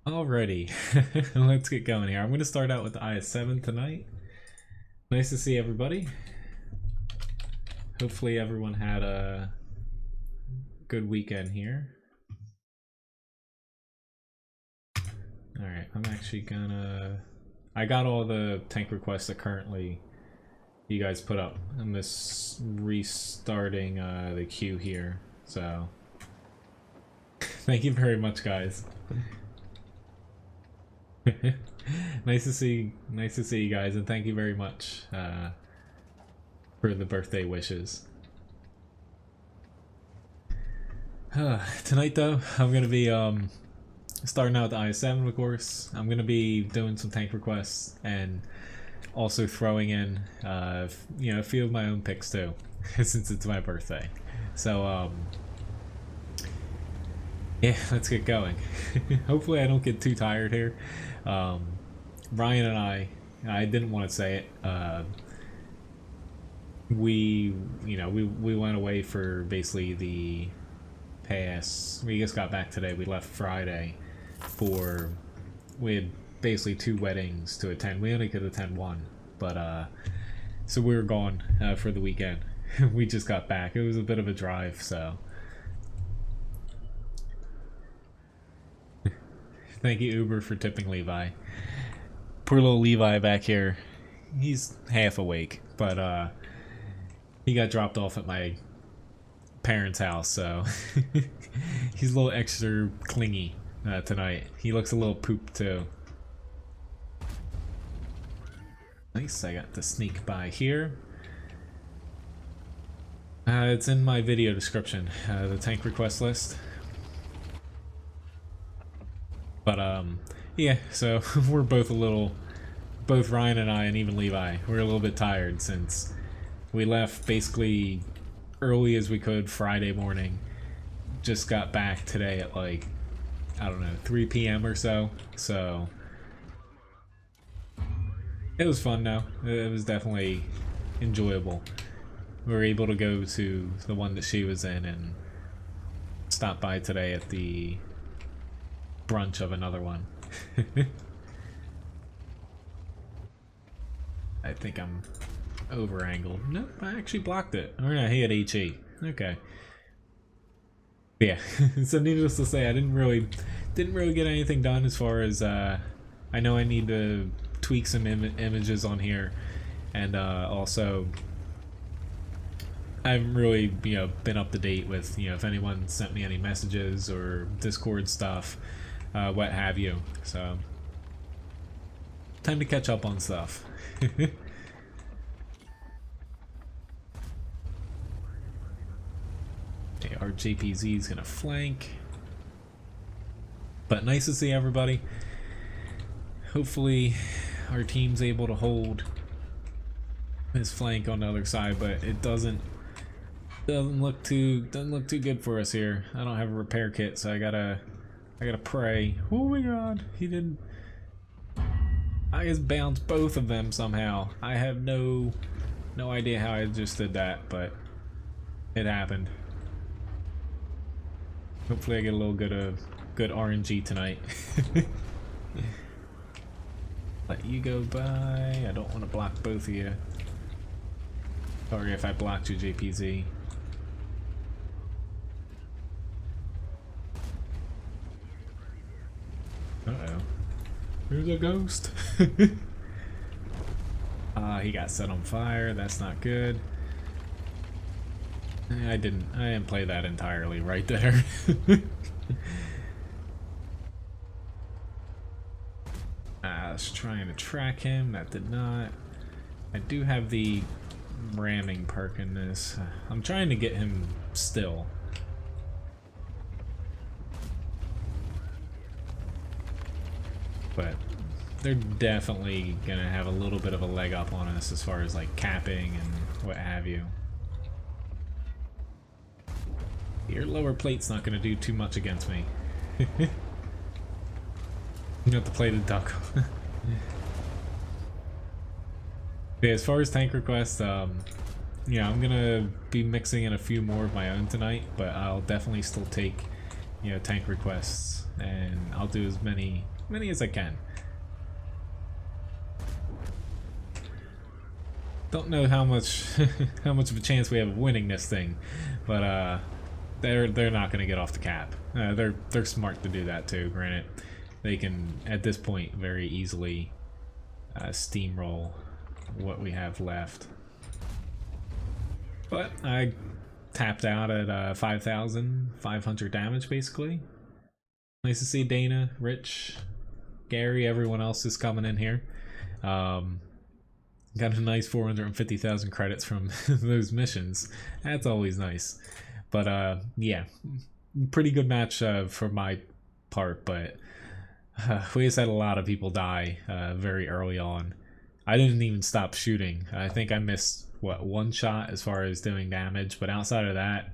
Alrighty, let's get going here. I'm going to start out with the IS-7 tonight. Nice to see everybody. Hopefully everyone had a good weekend here. Alright, I'm actually gonna... I got all the tank requests that currently you guys put up. I'm just restarting the queue here, so... Thank you very much, guys. Nice to see you guys, and thank you very much for the birthday wishes. Tonight though, I'm gonna be starting out the IS-7, of course. I'm gonna be doing some tank requests and also throwing in you know, a few of my own picks too, since it's my birthday. So yeah, let's get going. Hopefully I don't get too tired here. Ryan and I didn't want to say it, we went away for basically the past, we just got back today. We left Friday for, we had basically 2 weddings to attend. We only could attend one, but so we were gone for the weekend. We just got back. It was a bit of a drive, so thank you, Uber, for tipping Levi. Poor little Levi back here. He's half awake, but he got dropped off at my parents' house, so he's a little extra clingy tonight. He looks a little pooped too. Nice, I got to sneak by here. It's in my video description, the tank request list. But yeah, so we're both both Ryan and I, and even Levi, we're a little bit tired since we left basically early as we could Friday morning. Just got back today at like, I don't know, 3 p.m. or so. So it was fun though. It was definitely enjoyable. We were able to go to the one that she was in and stop by today at the brunch of another one. I think I'm over angled. Nope, I actually blocked it. Oh no, he had HE. Okay. Yeah, so needless to say, I didn't really get anything done as far as I know I need to tweak some images on here, and also I haven't really been up to date with if anyone sent me any messages or Discord stuff, what have you. So time to catch up on stuff. Okay, our JPZ is gonna flank, but nice to see everybody. Hopefully our team's able to hold his flank on the other side, but it doesn't look too good for us here. I don't have a repair kit, so I gotta pray. Oh my god, he didn't. I just bounced both of them somehow. I have no idea how I just did that, but it happened. Hopefully I get a little good RNG tonight. Let you go by. I don't want to block both of you. Sorry if I blocked you, JPZ. Uh-oh. There's a ghost. He got set on fire. That's not good. I didn't play that entirely right there. I was trying to track him. That did not. I do have the ramming perk in this. I'm trying to get him still. But they're definitely gonna have a little bit of a leg up on us as far as like capping and what have you. Your lower plate's not gonna do too much against me. You have to play the duck. Okay, as far as tank requests, yeah, I'm gonna be mixing in a few more of my own tonight, but I'll definitely still take, tank requests, and I'll do as many many as I can. Don't know how much how much of a chance we have of winning this thing, but they're not going to get off the cap. They're smart to do that too. Granted, they can at this point very easily steamroll what we have left. But I tapped out at 5,500 damage basically. Nice to see Dana, Rich, Gary, everyone else is coming in here. Got a nice 450,000 credits from those missions. That's always nice. But yeah, pretty good match for my part, but we just had a lot of people die very early on. I didn't even stop shooting. I think I missed, what, one shot as far as doing damage, but outside of that,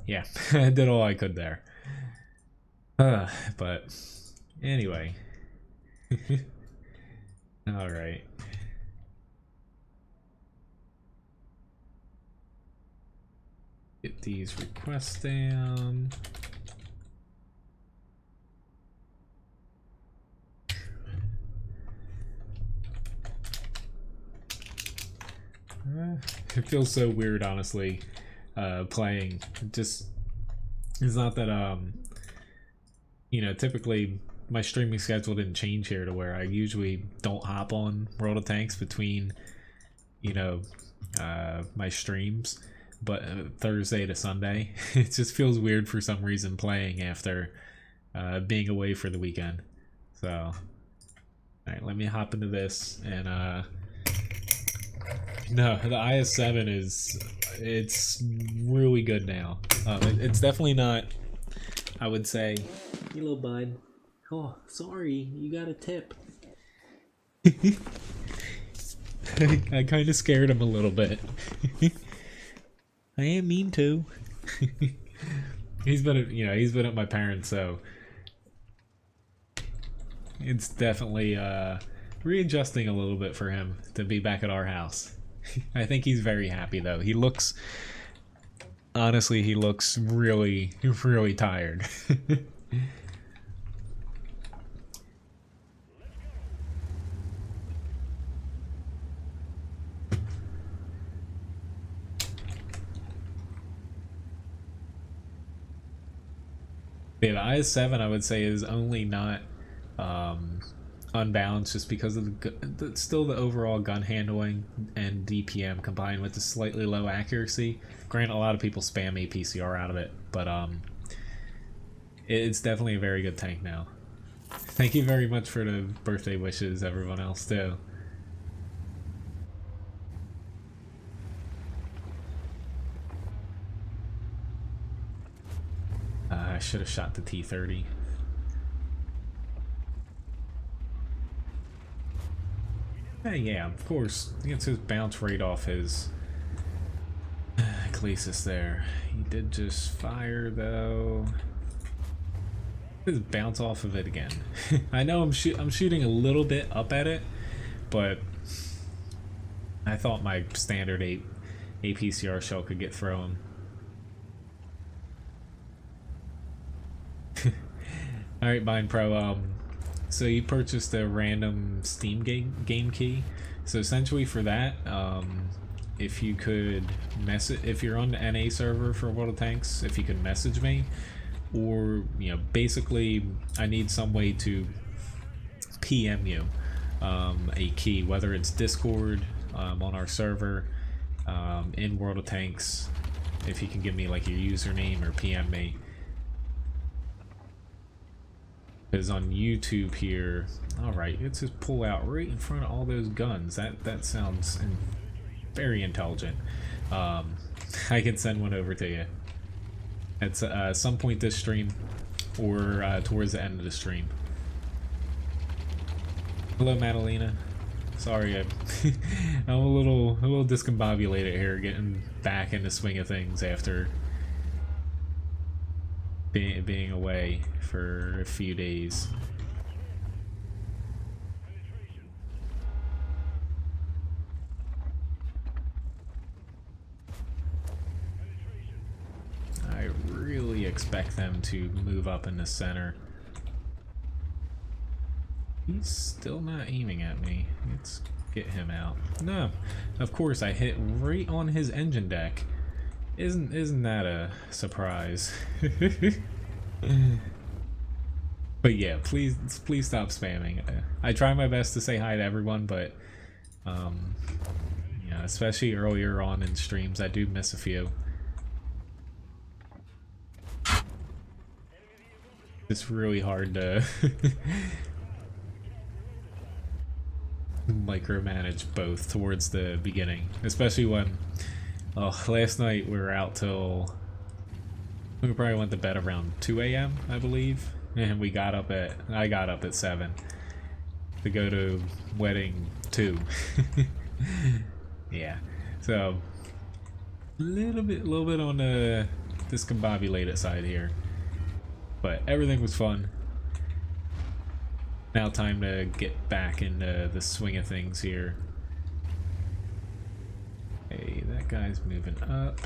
yeah, I did all I could there. But anyway. Alright. Get these requests down. It feels so weird, honestly, playing. It's not that, you know, typically my streaming schedule didn't change here to where I usually don't hop on World of Tanks between, you know, my streams. But Thursday to Sunday, it just feels weird for some reason playing after being away for the weekend. So, alright, let me hop into this. And no, the IS-7 it's really good now. It's definitely not, I would say. You little bud. Oh, sorry, you got a tip. I kind of scared him a little bit. I am mean to. He's been at my parents, so it's definitely readjusting a little bit for him to be back at our house. I think he's very happy though. He looks, honestly, he looks really, really tired. Yeah, the IS-7 I would say is only not unbalanced just because of still the overall gun handling and DPM combined with the slightly low accuracy. Granted, a lot of people spam APCR out of it, but it's definitely a very good tank now. Thank you very much for the birthday wishes, everyone else too. I should have shot the T-30. Yeah, of course. He gets his bounce rate off his Cleasus there. He did just fire though. Just bounce off of it again. I know I'm shooting a little bit up at it, but I thought my standard APCR shell could get thrown. Alright, Bind Pro, so you purchased a random Steam game key. So essentially for that, if you could if you're on the NA server for World of Tanks, if you could message me, or, you know, basically I need some way to PM you a key, whether it's Discord, on our server, in World of Tanks, if you can give me like your username or PM me. Because on YouTube here, alright, let's just pull out right in front of all those guns. That sounds very intelligent. I can send one over to you at some point this stream, or towards the end of the stream. Hello, Madalena. Sorry, I'm a little discombobulated here, getting back in the swing of things after being away for a few days. I really expect them to move up in the center. He's still not aiming at me. Let's get him out. No, of course I hit right on his engine deck. Isn't that a surprise? But yeah, please stop spamming. I try my best to say hi to everyone, but yeah, especially earlier on in streams, I do miss a few. It's really hard to micromanage both towards the beginning, especially when last night we were out till we probably went to bed around 2 a.m. I believe, and I got up at 7 to go to wedding 2. Yeah, so a little bit on the discombobulated side here, but everything was fun. Now time to get back into the swing of things here. Hey, that guy's moving up.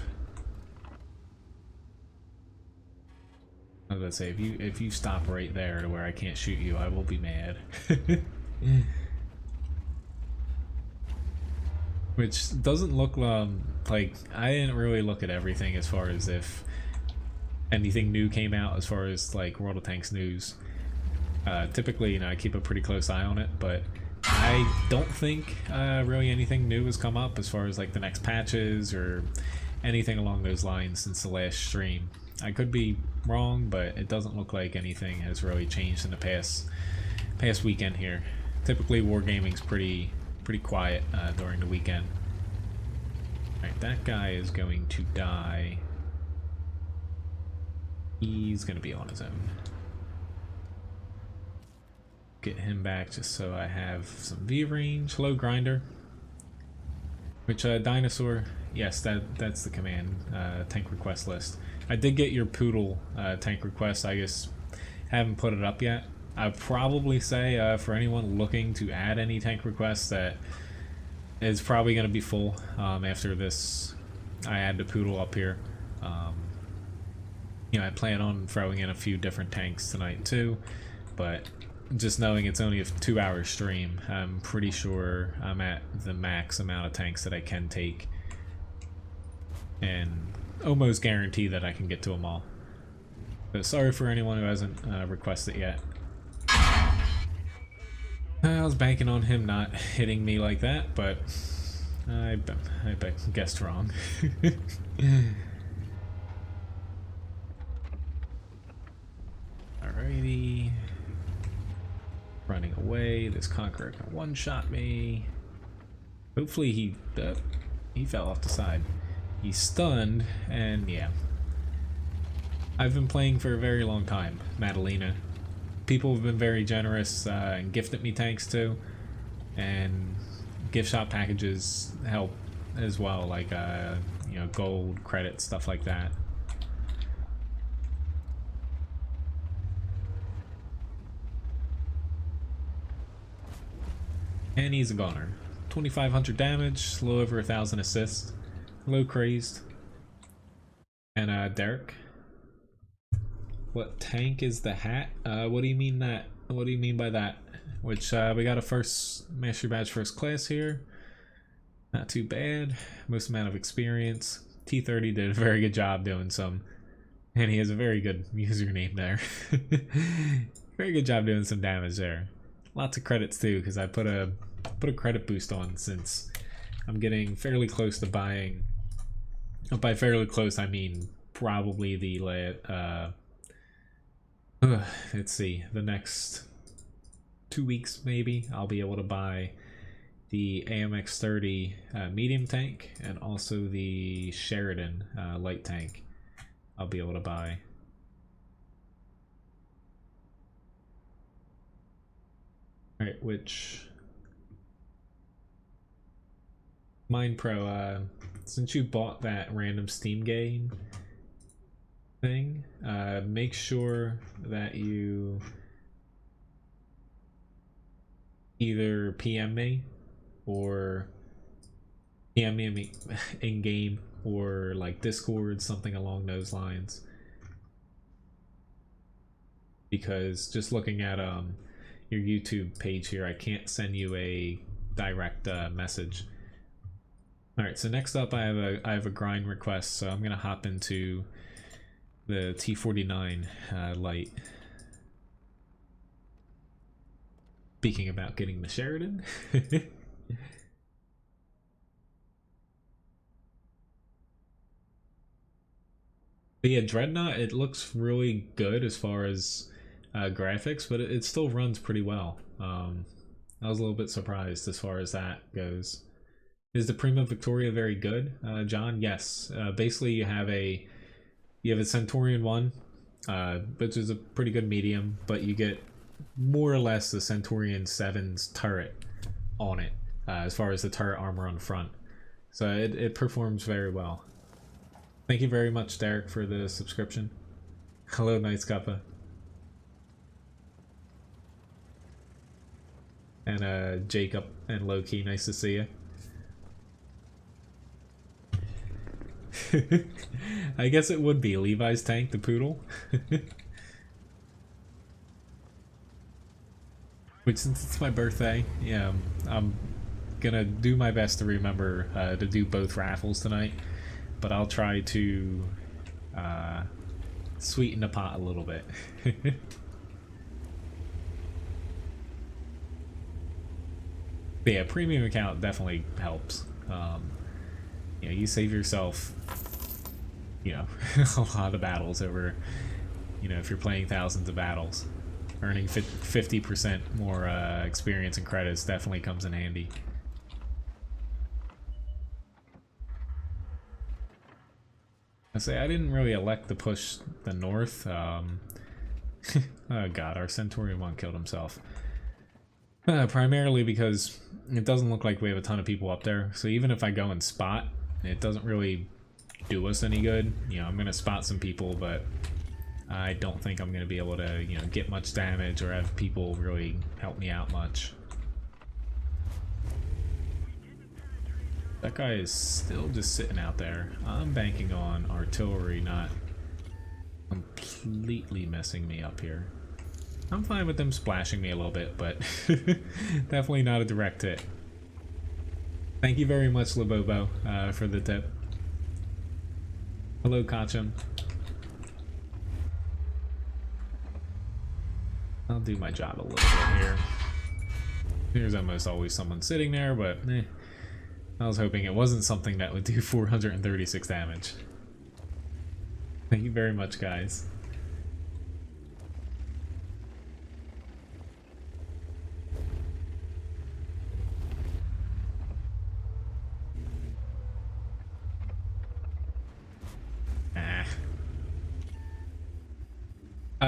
I was about to say, if you stop right there to where I can't shoot you, I will be mad. Which doesn't look like I didn't really look at everything as far as if anything new came out as far as like World of Tanks news. Typically, you know, I keep a pretty close eye on it, but I don't think really anything new has come up as far as like the next patches or anything along those lines since the last stream. I could be wrong, but it doesn't look like anything has really changed in the past weekend here. Typically, wargaming's pretty quiet during the weekend. Alright, that guy is going to die. He's going to be on his own. Get him back just so I have some V range. Hello, Grinder. Which, Dinosaur? Yes, that's the command tank request list. I did get your Poodle tank request. I just haven't put it up yet. I'd probably say for anyone looking to add any tank requests that is probably going to be full after this. I add the Poodle up here. You know, I plan on throwing in a few different tanks tonight too, but just knowing it's only a 2-hour stream, I'm pretty sure I'm at the max amount of tanks that I can take, and almost guarantee that I can get to them all. So sorry for anyone who hasn't requested yet. I was banking on him not hitting me like that, but I guessed wrong. Alrighty. Running away. This Conqueror can one-shot me. Hopefully he fell off the side. He's stunned, and yeah. I've been playing for a very long time, Madalena. People have been very generous and gifted me tanks too, and gift shop packages help as well, like you know, gold, credit, stuff like that. And he's a goner. 2,500 damage, a little over 1,000 assists. Hello, Crazed. And Derek. What tank is the hat? What do you mean that? What do you mean by that? Which we got a first mastery badge first class here. Not too bad. Most amount of experience. T30 did a very good job doing some, and he has a very good username there. Very good job doing some damage there. Lots of credits too, because I put a credit boost on since I'm getting fairly close to buying. By fairly close, I mean probably the let's see, the next 2 weeks maybe I'll be able to buy the AMX-30 medium tank and also the Sheridan light tank. I'll be able to buy. Alright, which Mind Pro, since you bought that random Steam game thing, make sure that you either PM me or PM me in game or like Discord, something along those lines, because just looking at your YouTube page here, I can't send you a direct message. All right, so next up I have a grind request, so I'm gonna hop into the T49 light. Speaking about getting the Sheridan. But yeah, Dreadnought, it looks really good as far as graphics, but it still runs pretty well. I was a little bit surprised as far as that goes. Is the Prima Victoria very good, John? Yes. Basically, you have a Centurion 1, which is a pretty good medium, but you get more or less the Centurion 7's turret on it, as far as the turret armor on the front. So it performs very well. Thank you very much, Derek, for the subscription. Hello, Knights Kappa. And Jacob and Loki, nice to see you. I guess it would be Levi's tank, the poodle. Which, since it's my birthday, yeah, I'm gonna do my best to remember to do both raffles tonight. But I'll try to sweeten the pot a little bit. But yeah, premium account definitely helps. You know, you save yourself, you know, a lot of battles over, you know, if you're playing thousands of battles. Earning 50% more experience and credits definitely comes in handy. I say I didn't really elect to push the north. Oh god, our Centurion 1 killed himself. Primarily because it doesn't look like we have a ton of people up there. So even if I go and spot, it doesn't really do us any good. You know, I'm gonna spot some people, but I don't think I'm gonna be able to, you know, get much damage or have people really help me out much. That guy is still just sitting out there. I'm banking on artillery not completely messing me up here. I'm fine with them splashing me a little bit, but definitely not a direct hit. Thank you very much, Labobo, for the tip. Hello, Kacham. I'll do my job a little bit here. There's almost always someone sitting there, but I was hoping it wasn't something that would do 436 damage. Thank you very much, guys.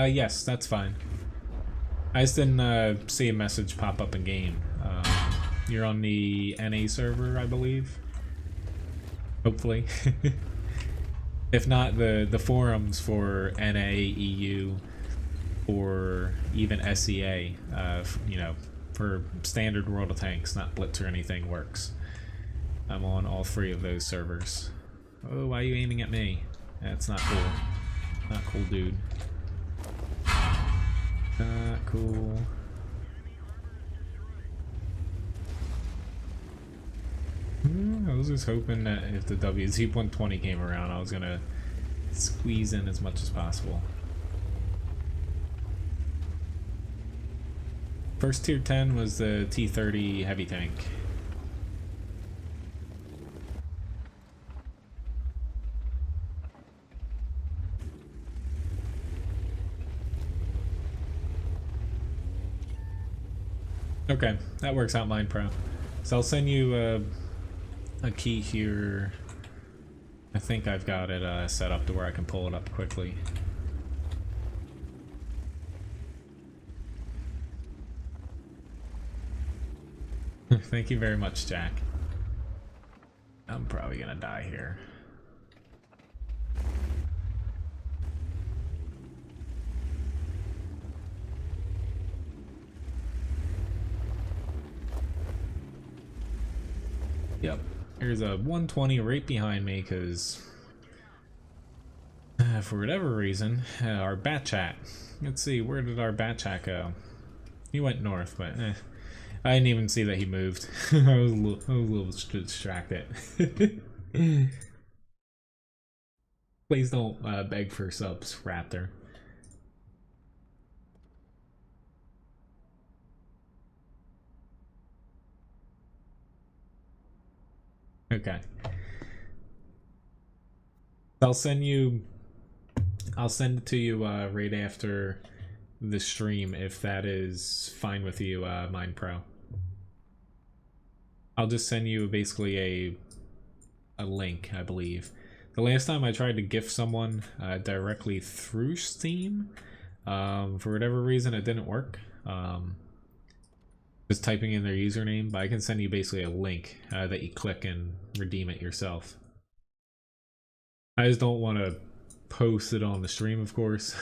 Yes, that's fine. I just didn't see a message pop up in game. You're on the NA server, I believe. Hopefully. If not, the forums for NA, EU, or even SEA, you know, for standard World of Tanks, not Blitz or anything, works. I'm on all three of those servers. Oh, why are you aiming at me? That's not cool. Not cool, dude. Not cool. I was just hoping that if the WZ-120 came around, I was gonna squeeze in as much as possible. First tier 10 was the T-30 heavy tank. Okay, that works out, Mind Pro. So I'll send you a key here. I think I've got it set up to where I can pull it up quickly. Thank you very much, Jack. I'm probably gonna die here. Yep, there's a 120 right behind me because for whatever reason, our bat chat. Let's see, where did our bat chat go? He went north, but I didn't even see that he moved. I was a little distracted. Please don't beg for subs, Raptor. Okay. I'll send it to you right after the stream if that is fine with you, Mind Pro. I'll just send you basically a link, I believe. The last time I tried to gift someone directly through Steam, for whatever reason it didn't work. Just typing in their username, but I can send you basically a link that you click and redeem it yourself. I just don't want to post it on the stream, of course.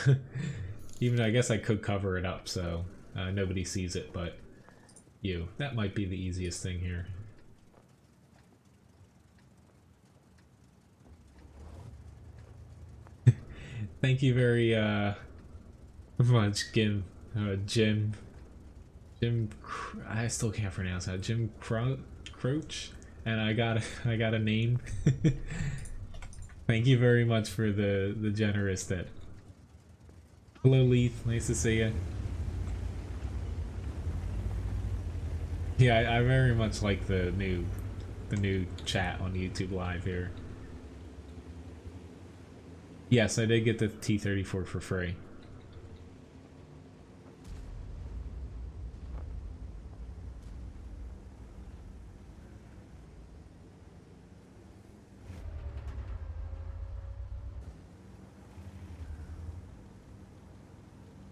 Even I guess I could cover it up so nobody sees it, but that might be the easiest thing here. Thank you very much, Jim. I still can't pronounce that. Jim Croach, and I got a name. Thank you very much for the generous tip. Hello, Leith. Nice to see you. Yeah, I very much like the new chat on YouTube Live here. Yes, I did get the T-34 for free.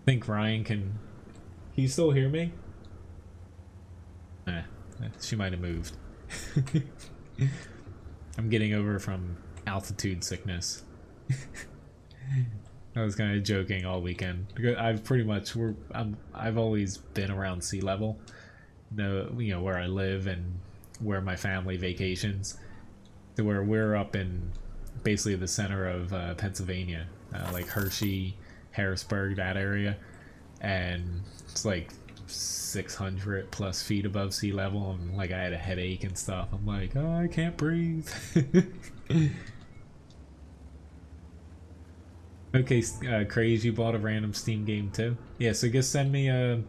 I think Ryan can you still hear me? She might have moved. I'm getting over from altitude sickness. I was kind of joking all weekend. I've pretty much I've always been around sea level. You know where I live and where my family vacations. To where we're up in basically the center of Pennsylvania, like Hershey, Harrisburg, that area, and it's like 600 plus feet above sea level, and like I had a headache and stuff. I'm like, oh, I can't breathe. Okay, Craze, you bought a random Steam game too? Yeah, so just send me you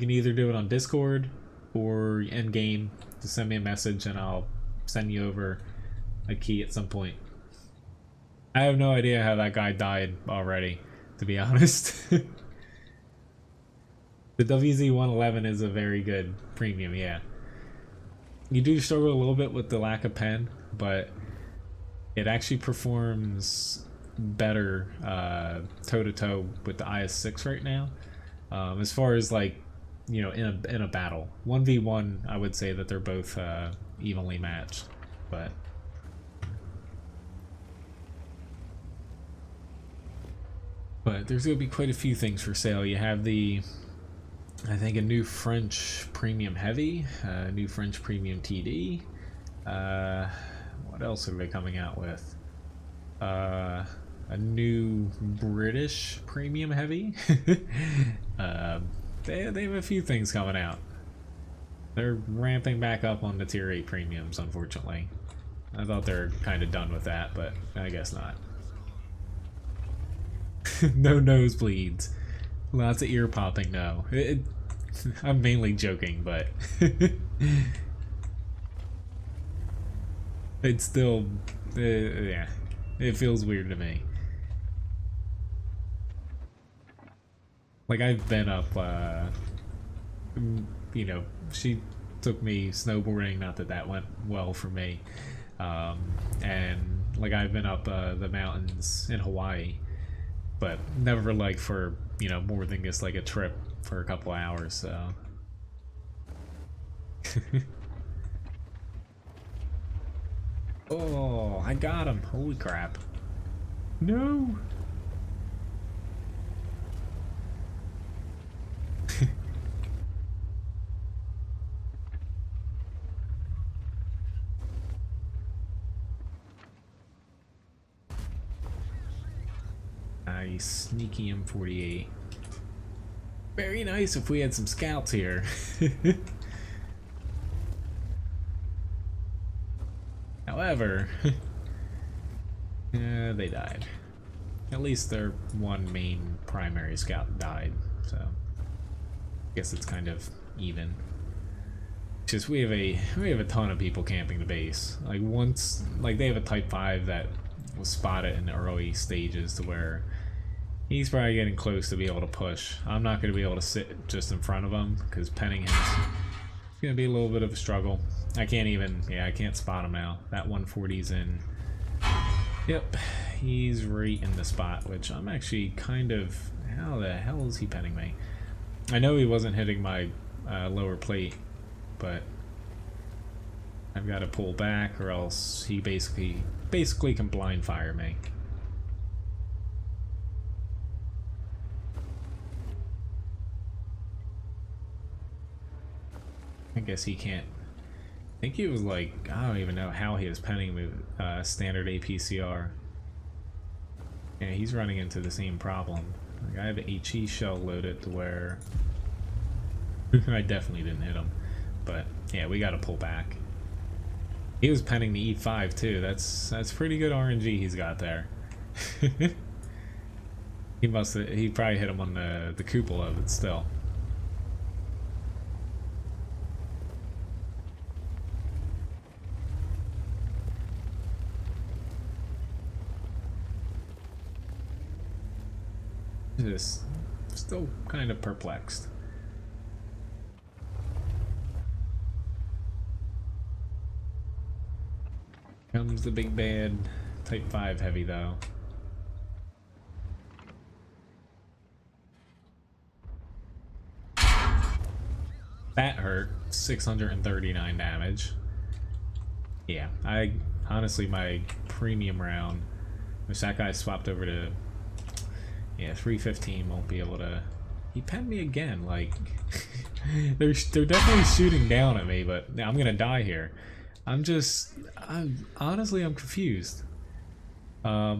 can either do it on Discord or in game. Just send me a message and I'll send you over a key at some point. I have no idea how that guy died already, to be honest. The WZ-111 is a very good premium, yeah. You do struggle a little bit with the lack of pen, but it actually performs better toe-to-toe with the IS-6 right now. As far as like, you know, in a battle. 1v1, I would say that they're both evenly matched, but there's gonna be quite a few things for sale. You have I think a new French premium heavy, a new French premium TD. What else are they coming out with? A new British premium heavy. They have a few things coming out. They're ramping back up on the tier 8 premiums, unfortunately. I thought they were kind of done with that, but I guess not. No nosebleeds. Lots of ear popping, no. I'm mainly joking, but it's still, yeah, it feels weird to me. Like, I've been up, you know, she took me snowboarding, not that that went well for me, and like I've been up the mountains in Hawaii, but never like for, you know, more than just like a trip for a couple hours, so. Oh, I got him. Holy crap. No. Nice. Sneaky M48. Very nice if we had some scouts here. However, yeah, they died. At least their one main primary scout died, so I guess it's kind of even. Just we have a ton of people camping the base. Like once, like they have a Type 5 that was spotted in the early stages to where he's probably getting close to be able to push. I'm not going to be able to sit just in front of him because penning him is going to be a little bit of a struggle. I can't even, yeah, I can't spot him now. That 140's in. Yep, he's right in the spot, which I'm actually kind of, how the hell is he penning me? I know he wasn't hitting my lower plate, but I've got to pull back or else he basically can blind fire me. I guess he can't. I think he was like, I don't even know how he was penning with standard APCR. Yeah, he's running into the same problem. Like I have an HE shell loaded to where I definitely didn't hit him. But yeah, we gotta pull back. He was penning the E5 too. That's pretty good RNG he's got there. He probably hit him on the cupola, but still. Just still kind of perplexed. Comes the big bad Type 5 heavy though. That hurt. 639 damage. Yeah, I honestly my premium round, which that guy swapped over to, yeah, 315 won't be able to. He penned me again. Like they're definitely shooting down at me, but I'm gonna die here. I'm honestly I'm confused. I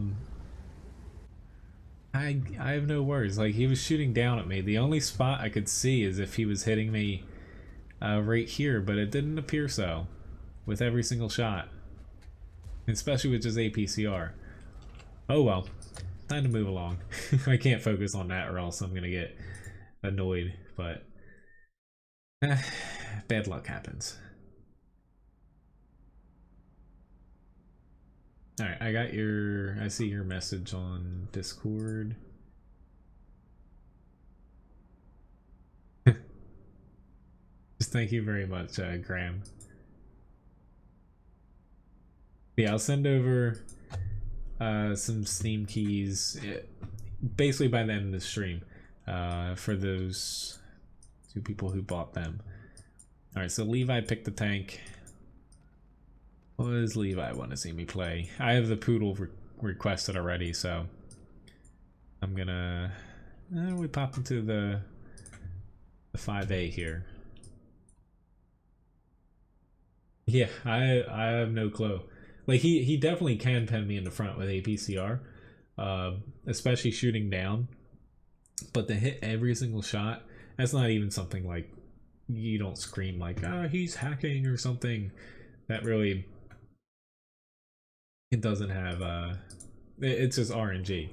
have no words. Like he was shooting down at me. The only spot I could see is if he was hitting me right here, but it didn't appear so with every single shot, especially with just APCR. Oh well, time to move along. I can't focus on that or else I'm gonna get annoyed, but bad luck happens. Alright, I see your message on Discord. Just thank you very much, Graham. Yeah, I'll send over some Steam keys basically by the end of the stream for those 2 people who bought them. Alright, so Levi picked the tank. What does Levi want to see me play? I have the Poodle requested already, so I'm gonna... we pop into the 5A here. Yeah, I have no clue. Like he definitely can pen me in the front with APCR, especially shooting down. But to hit every single shot, that's not even something like you don't scream like, ah, he's hacking or something. That really, it doesn't have it's just RNG.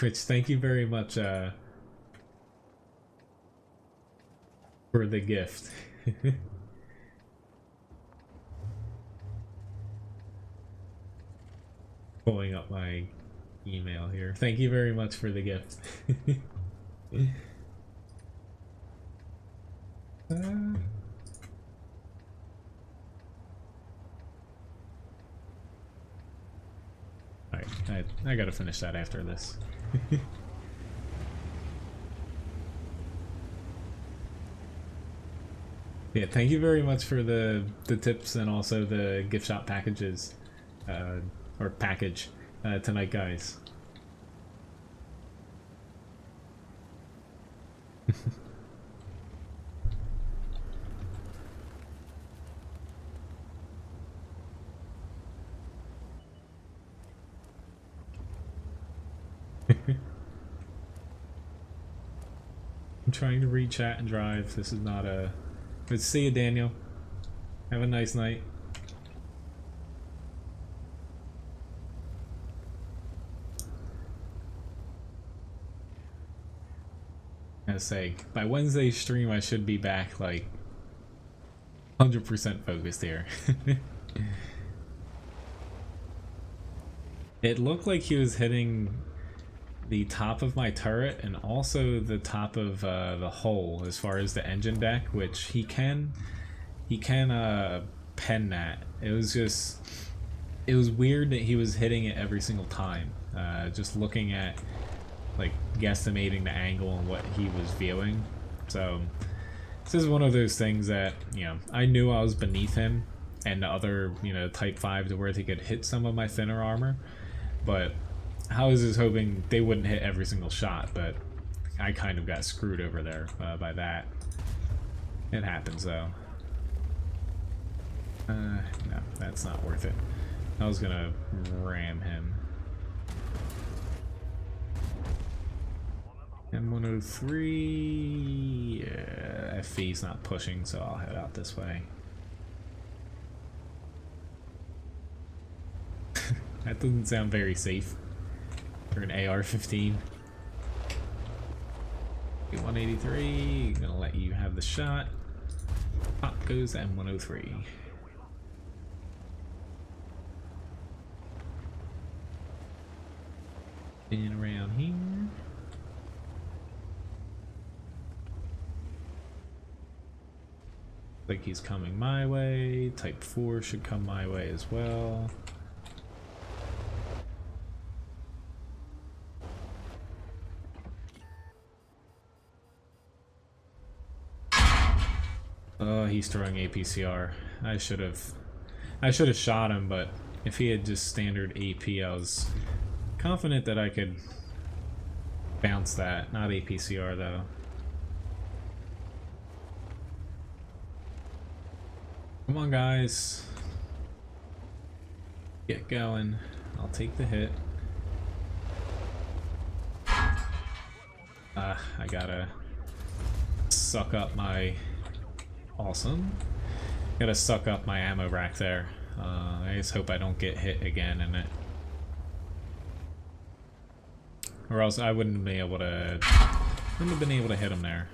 Which thank you very much for the gift. Pulling up my email here. Thank you very much for the gift. Alright, I gotta finish that after this. Yeah, thank you very much for the tips and also the gift shop packages, or package tonight, guys. I'm trying to read chat and drive. This is not a... Good to see you, Daniel. Have a nice night. I say, by Wednesday's stream I should be back like 100% focused here. It looked like he was hitting the top of my turret and also the top of the hull as far as the engine deck, which he can pen that. It was weird that he was hitting it every single time. Just looking at like guesstimating the angle and what he was viewing. So this is one of those things that, you know, I knew I was beneath him and the other, you know, type 5 to where they could hit some of my thinner armor, but I was just hoping they wouldn't hit every single shot, but I kind of got screwed over there by that. It happens though. No, that's not worth it. I was gonna ram him. M103, yeah, FV's not pushing, so I'll head out this way. That doesn't sound very safe for an AR-15. 183, gonna let you have the shot. Pop goes M103. And around here. Like he's coming my way. Type 4 should come my way as well. Oh, he's throwing APCR. I should have shot him, but if he had just standard AP, I was confident that I could bounce that. Not APCR though. Come on, guys. Get going. I'll take the hit. I gotta suck up my... Awesome. Gotta suck up my ammo rack there. I just hope I don't get hit again in it. Or else I wouldn't have been able to hit him there.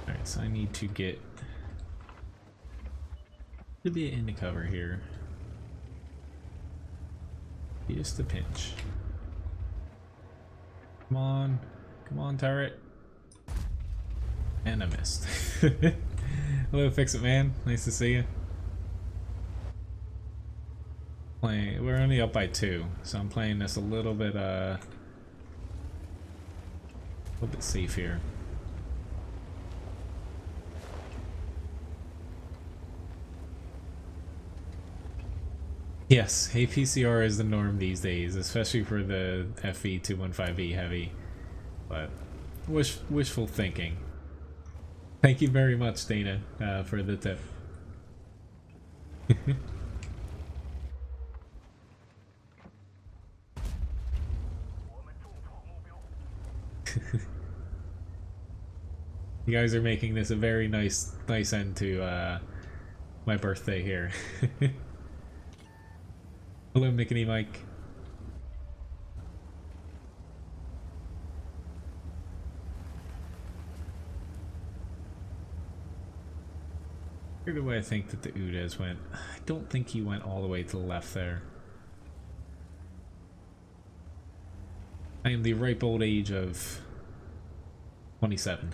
Alright, so I need to get a bit into cover here. Just a pinch. Come on. Come on, turret. And I missed. Hello, Fix-It Man. Nice to see you. We're only up by 2, so I'm playing this a little bit safe here. Yes, APCR is the norm these days, especially for the FV215E heavy. But wishful thinking. Thank you very much, Dana, for the tip. You guys are making this a very nice end to my birthday here. Hello, Mickey Mike. Where do I think that the Udes went? I don't think he went all the way to the left there. I am the ripe old age of 27.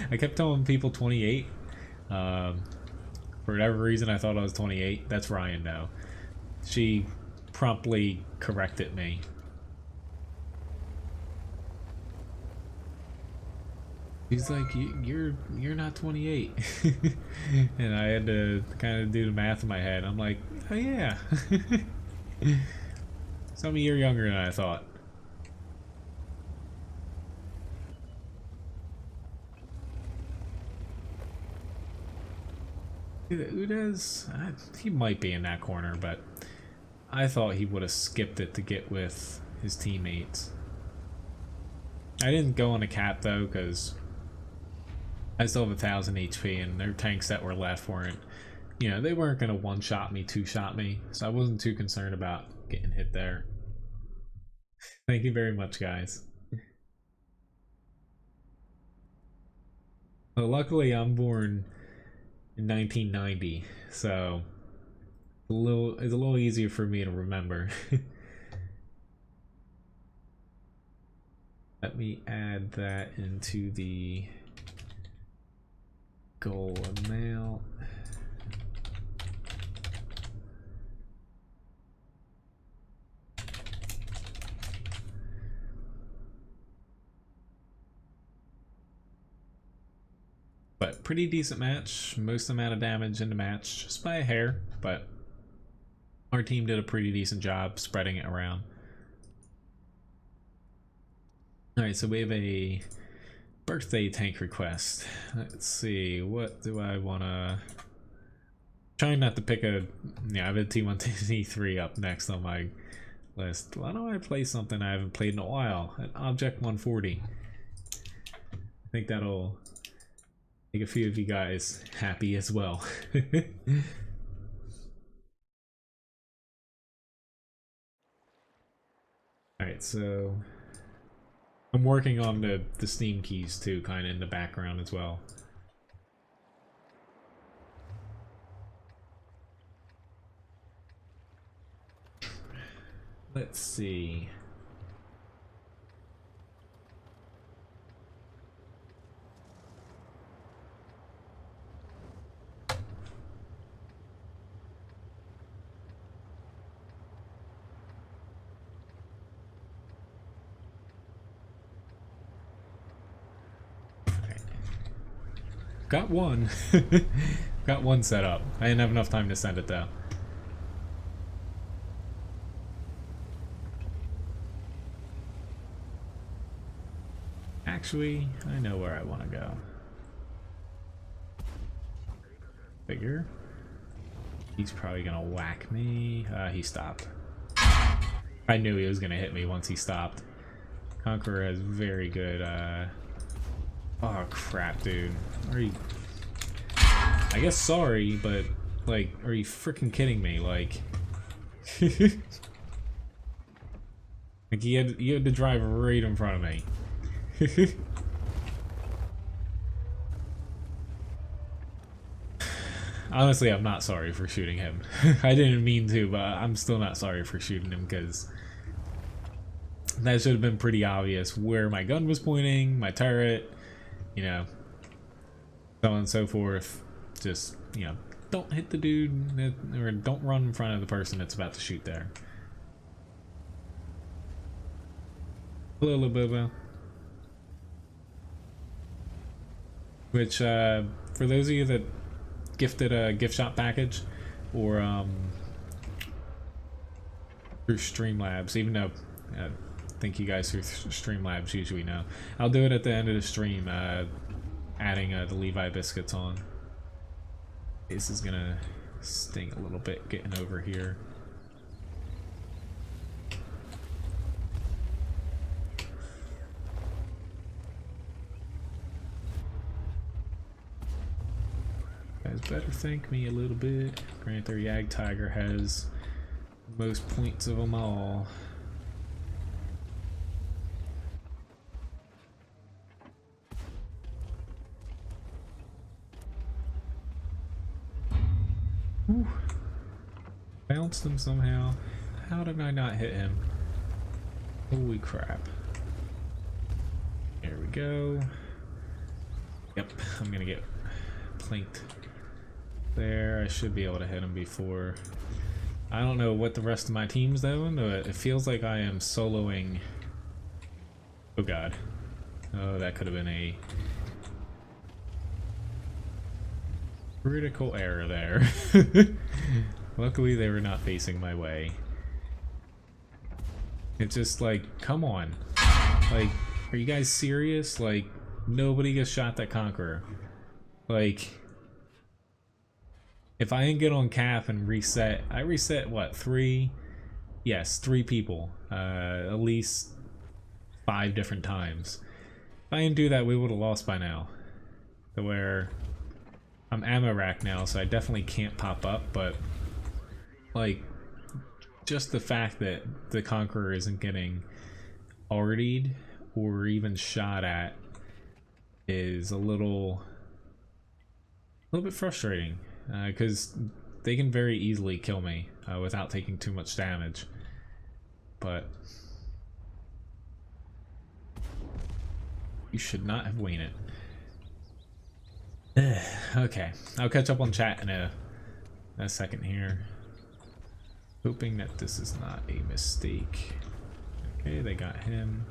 I kept telling people 28. For whatever reason, I thought I was 28. That's Ryan now. She promptly corrected me. He's like, you're not 28. And I had to kind of do the math in my head. I'm like, oh yeah. So I'm a year younger than I thought. Udes, he might be in that corner, but I thought he would have skipped it to get with his teammates. I didn't go on a cap though, because I still have 1,000 HP, and their tanks that were left weren't, you know, they weren't gonna one-shot me, two-shot me, so I wasn't too concerned about getting hit there. Thank you very much, guys. Well, luckily I'm born in 1990, so it's a little easier for me to remember. Let me add that into the goal amount. But pretty decent match, most amount of damage in the match, just by a hair, but our team did a pretty decent job spreading it around. Alright, so we have a birthday tank request. Let's see, what do I wanna... Trying not to pick a... Yeah, I have a T1 T3 up next on my list. Why don't I play something I haven't played in a while? An Object 140. I think that'll make a few of you guys happy as well. Alright, so I'm working on the Steam keys too, kind of in the background as well. Let's see. Got one. Got one set up. I didn't have enough time to send it though. Actually, I know where I want to go. Figure. He's probably gonna whack me. He stopped. I knew he was gonna hit me once he stopped. Conqueror has very good, oh crap, dude. Are you... I guess sorry, but, like, are you freaking kidding me? Like... like, you had to drive right in front of me. Honestly, I'm not sorry for shooting him. I didn't mean to, but I'm still not sorry for shooting him, because that should have been pretty obvious where my gun was pointing, my turret, you know, so on and so forth. Just, you know, don't hit the dude, or don't run in front of the person that's about to shoot there. Hello, little Bobo. Which, for those of you that gifted a gift shop package, or through Streamlabs, even though I think you guys through Streamlabs usually know, I'll do it at the end of the stream, adding the Levi biscuits on. This is gonna sting a little bit getting over here. Guys better thank me a little bit. Granted, their Yag Tiger has most points of them all. Whew. Bounced him somehow. How did I not hit him? Holy crap. There we go. Yep, I'm gonna get plinked there. I should be able to hit him before. I don't know what the rest of my team's doing, but it feels like I am soloing. Oh god. Oh, that could have been a critical error there. Luckily they were not facing my way. It's just like, come on. Like, are you guys serious? Like, nobody gets shot that Conqueror. Like, if I didn't get on cap and reset, I reset what, 3? Yes, 3 people. At least 5 different times. I didn't do that, we would have lost by now. To where I'm ammo rack now, so I definitely can't pop up, but like just the fact that the Conqueror isn't getting artied or even shot at is a little bit frustrating, because they can very easily kill me without taking too much damage. But you should not have waited. Okay, I'll catch up on chat in a second here. Hoping that this is not a mistake. Okay, they got him.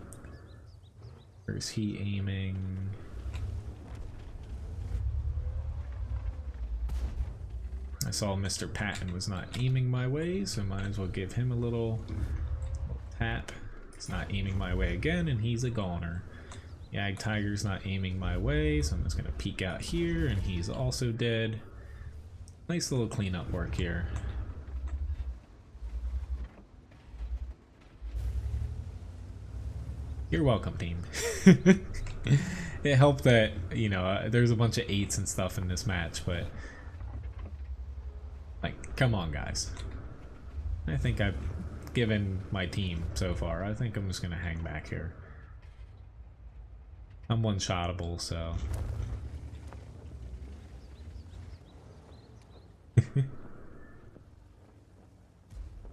Where's he aiming? I saw Mr. Patton was not aiming my way, so might as well give him a little tap. He's not aiming my way again, and he's a goner. Yag Tiger's not aiming my way, so I'm just gonna peek out here, and he's also dead. Nice little cleanup work here. You're welcome, team. It helped that, you know, there's a bunch of 8s and stuff in this match, but like, come on, guys. I think I've given my team so far. I think I'm just gonna hang back here. I'm one-shottable, so.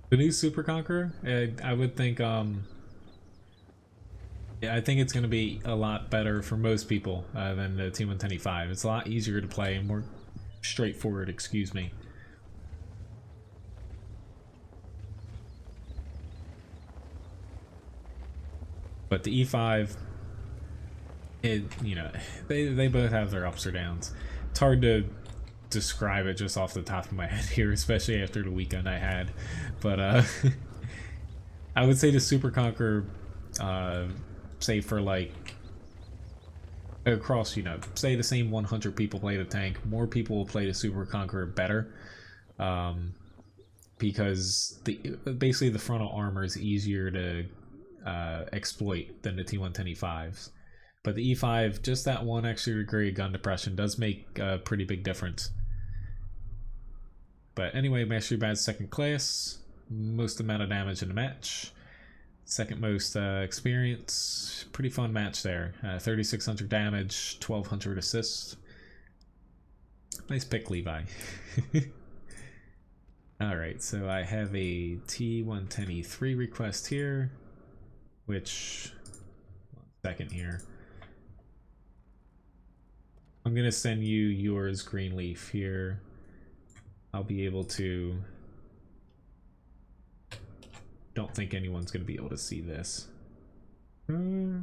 The new Super Conqueror, I would think, yeah, I think it's going to be a lot better for most people than the T125. It's a lot easier to play and more straightforward, excuse me. But the E5, you know, they both have their ups or downs. It's hard to describe it just off the top of my head here, especially after the weekend I had. But I would say the Super Conqueror, say for like across, you know, say the same 100 people play the tank, more people will play the Super Conqueror better, because basically the frontal armor is easier to exploit than the T125s. But the E5, just that one extra degree of gun depression does make a pretty big difference. But anyway, Mastery Badge 2nd class, most amount of damage in the match, second most experience. Pretty fun match there. 3,600 damage, 1,200 assists. Nice pick, Levi. Alright, so I have a T110E3 request here, which, 1 second here. I'm gonna send you yours, Greenleaf, here. I'll be able to... Don't think anyone's gonna be able to see this. I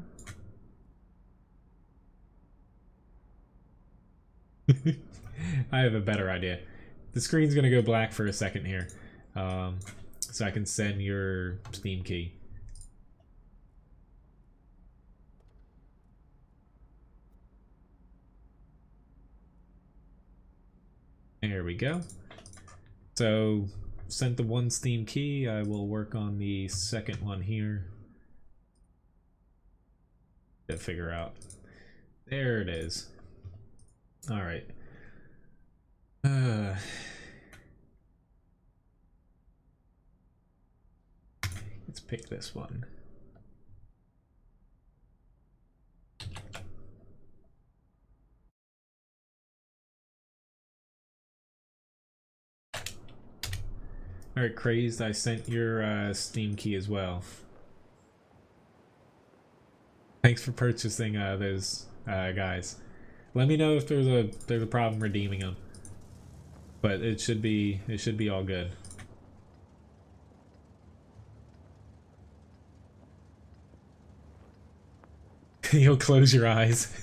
have a better idea. The screen's gonna go black for a second here, so I can send your Steam key. There we go. So, sent the one Steam key. I will work on the second one here to figure out. There it is. All right. Let's pick this one. Alright, Crazed, I sent your Steam key as well. Thanks for purchasing those guys. Let me know if there's a problem redeeming them. But it should be all good. You'll close your eyes.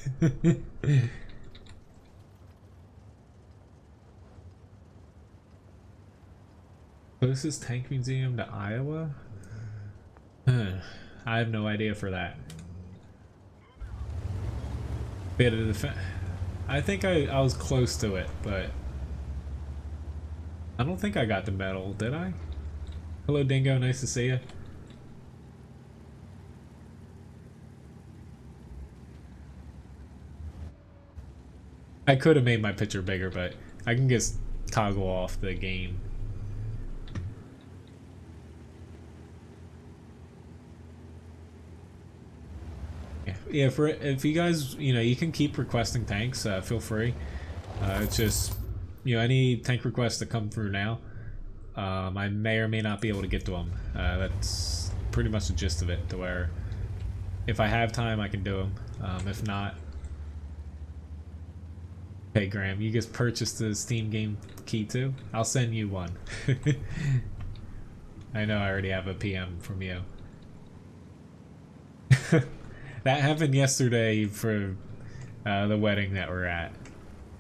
Closest tank museum to Iowa? I have no idea for that. I think I was close to it, but I don't think I got the medal, did I? Hello, Dingo. Nice to see you. I could have made my picture bigger, but I can just toggle off the game. Yeah, for if you guys, you can keep requesting tanks. Feel free. It's just, any tank requests that come through now, I may or may not be able to get to them. That's pretty much the gist of it. To where, if I have time, I can do them. If not, hey Graham, you just purchased the Steam game key too? I'll send you one. I know I already have a PM from you. That happened yesterday for the wedding that we're at,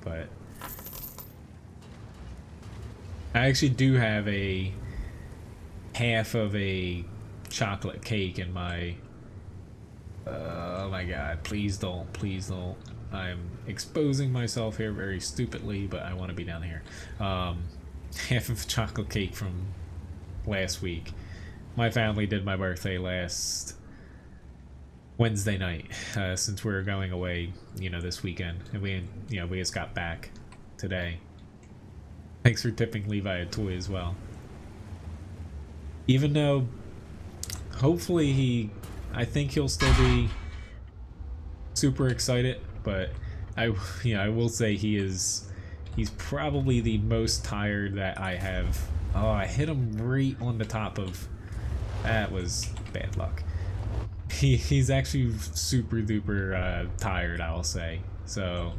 but I actually do have a half of a chocolate cake in my... oh my god, please don't, please don't. I'm exposing myself here very stupidly, but I want to be down here. Half of a chocolate cake from last week. My family did my birthday last Wednesday night, since we were going away, this weekend, and we just got back today. Thanks for tipping Levi a toy as well. Even though, hopefully I think he'll still be super excited, but I will say he's probably the most tired that I have. Oh, I hit him right on the top of, that was bad luck. He's actually super duper tired, I'll say. So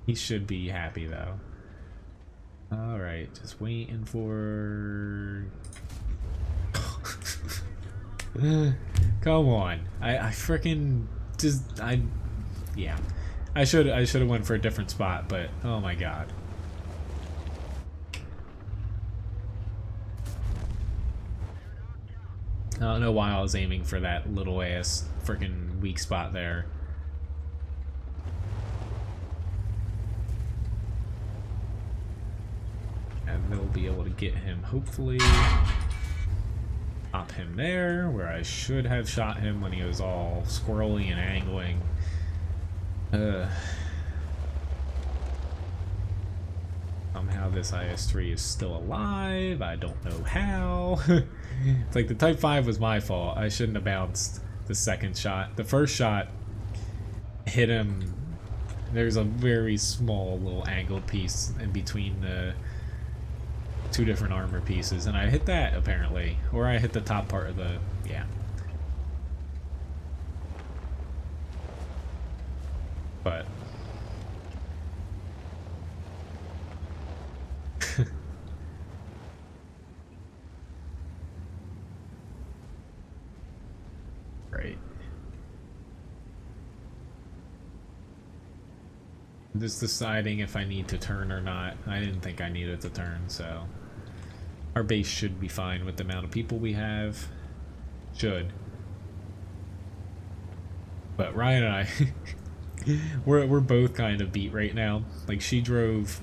he should be happy though. All right, just waiting for. Come on, I freaking just yeah. I should have went for a different spot, but oh my god. I don't know why I was aiming for that little ass freaking weak spot there. And they'll be able to get him, hopefully. Pop him there, where I should have shot him when he was all squirrely and angling. Somehow this IS-3 is still alive. I don't know how. It's like the Type 5 was my fault. I shouldn't have bounced the second shot. The first shot hit him. There's a very small little angled piece in between the two different armor pieces, and I hit that apparently. Or I hit the top part of the... yeah. But... right. Just deciding if I need to turn or not. I didn't think I needed to turn, so... Our base should be fine with the amount of people we have. Should. But Ryan and I... we're both kind of beat right now. Like, she drove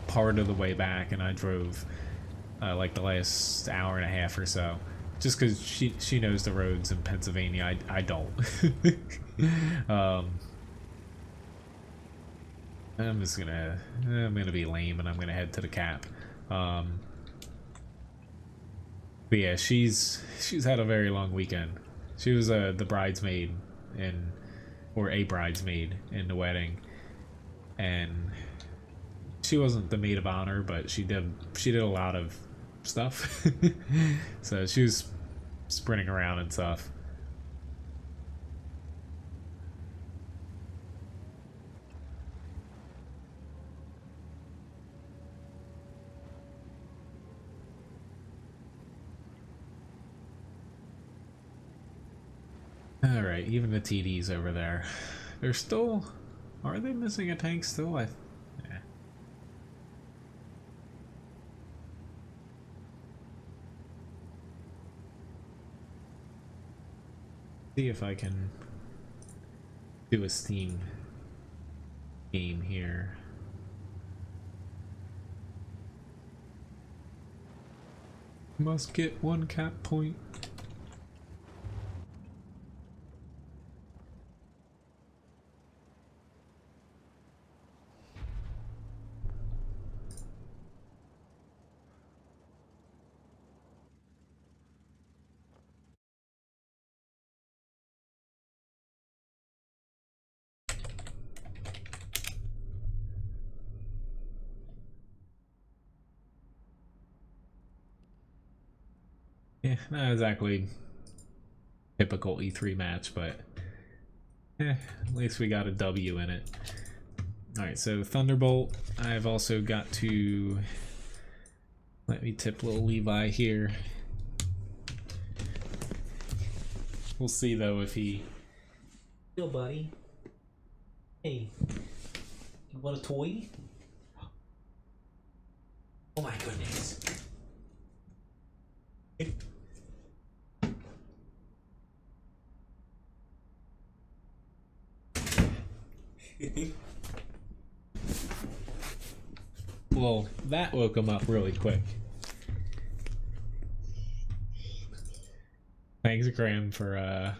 part of the way back, and I drove like the last hour and a half or so. Just because she knows the roads in Pennsylvania. I don't. I'm gonna be lame, and I'm gonna head to the cap. But yeah, she's had a very long weekend. She was the bridesmaid or a bridesmaid in the wedding, and she wasn't the maid of honor, but she did a lot of stuff. So she was sprinting around and stuff. Alright, even the TDs over there. They're still... Are they missing a tank still? Yeah. See if I can do a Steam game here. Must get 1 cap point. Yeah, not exactly typical E3 match, but at least we got a W in it. Alright, so Thunderbolt. I've also got to let me tip little Levi here. We'll see though if he. Yo, buddy. Hey, you want a toy? Oh my goodness. Well, that woke him up really quick. Thanks, Graham, for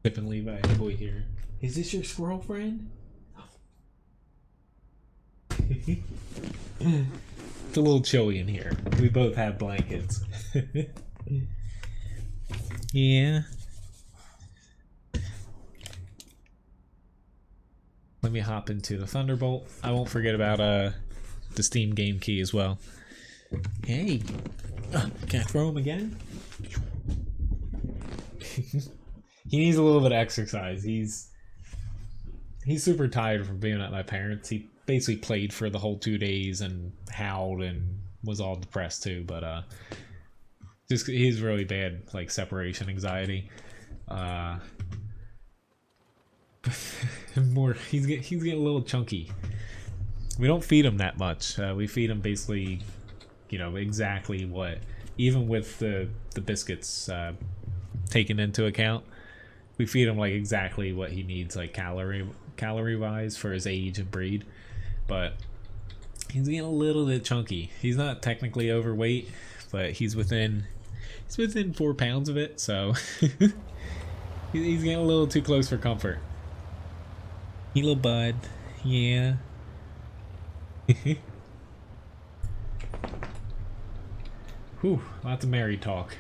tipping Levi boy here. Is this your squirrel friend? It's a little chilly in here. We both have blankets. Yeah. Let me hop into the Thunderbolt. I won't forget about the Steam game key as well. Hey, can I throw him again? He needs a little bit of exercise. He's super tired from being at my parents'. He basically played for the whole 2 days and howled and was all depressed too. But just he's really bad, like separation anxiety. He's getting a little chunky. We don't feed him that much. We feed him basically, you know, exactly what, even with the biscuits taken into account, we feed him like exactly what he needs, like calorie wise for his age and breed. But he's getting a little bit chunky. He's not technically overweight, but he's within 4 pounds of it, so he's getting a little too close for comfort. Hey, little bud. Yeah. Whew, lots of Mary talk.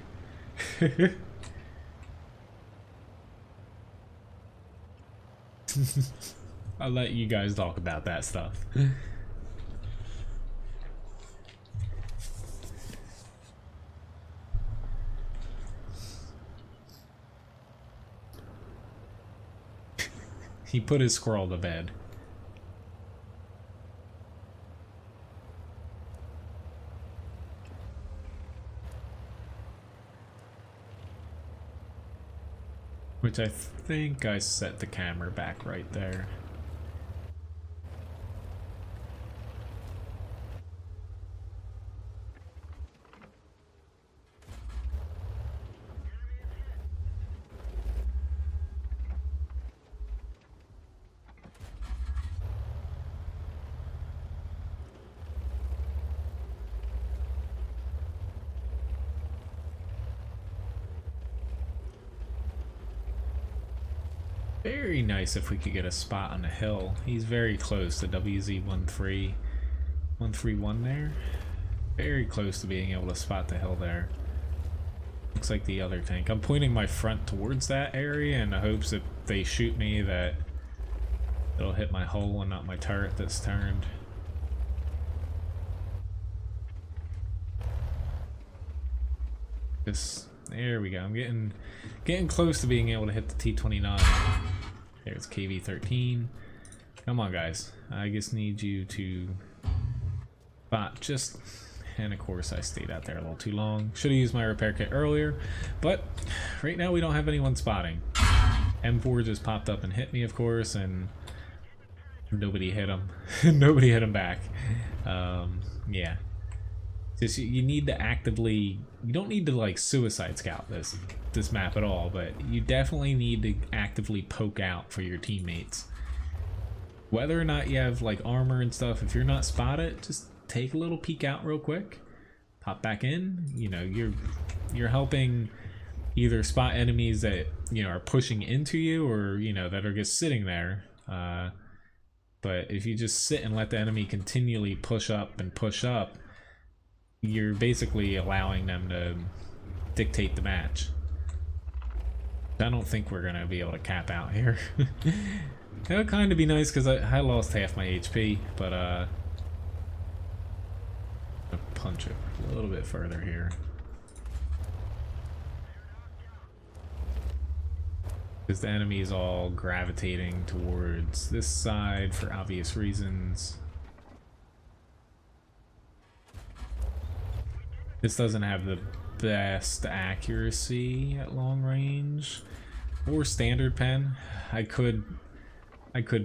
I'll let you guys talk about that stuff. He put his squirrel to bed. Which I think I set the camera back right there. Very nice if we could get a spot on the hill. He's very close to WZ131 there. Very close to being able to spot the hill there. Looks like the other tank. I'm pointing my front towards that area in the hopes that they shoot me that it'll hit my hull and not my turret that's turned. There we go. I'm getting close to being able to hit the T-29. There's KV-13. Come on, guys. I just need you to spot just... And of course I stayed out there a little too long. Should have used my repair kit earlier. But right now we don't have anyone spotting. M4 just popped up and hit me, of course, and nobody hit him. Nobody hit him back. Yeah. Just you need to actively... You don't need to like suicide scout this map at all, but you definitely need to actively poke out for your teammates. Whether or not you have like armor and stuff, if you're not spotted, just take a little peek out real quick, pop back in. You know, you're helping either spot enemies that, you know, are pushing into you, or, you know, that are just sitting there. But if you just sit and let the enemy continually push up and push up, you're basically allowing them to dictate the match. I don't think we're gonna be able to cap out here. That would kind of be nice because I lost half my HP, but I'll punch it a little bit further here. Because the enemy is all gravitating towards this side for obvious reasons. This doesn't have the best accuracy at long range or standard pen. I could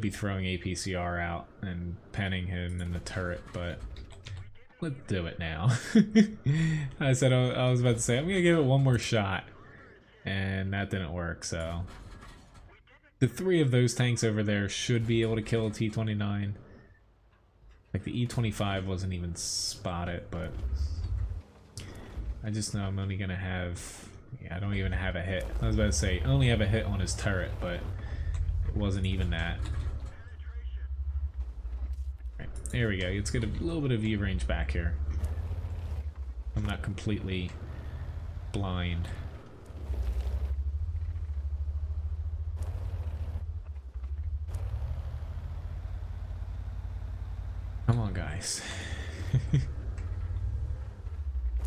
be throwing APCR out and penning him in the turret, but let's do it now. I said I was about to say I'm gonna give it one more shot, and that didn't work. So the 3 of those tanks over there should be able to kill a T-29. Like the E-25 wasn't even spotted, but I just know I'm only gonna have, yeah, I don't even have a hit. I was about to say, I only have a hit on his turret, but it wasn't even that. Right, there we go. Let's get a little bit of view range back here. I'm not completely blind. Come on, guys.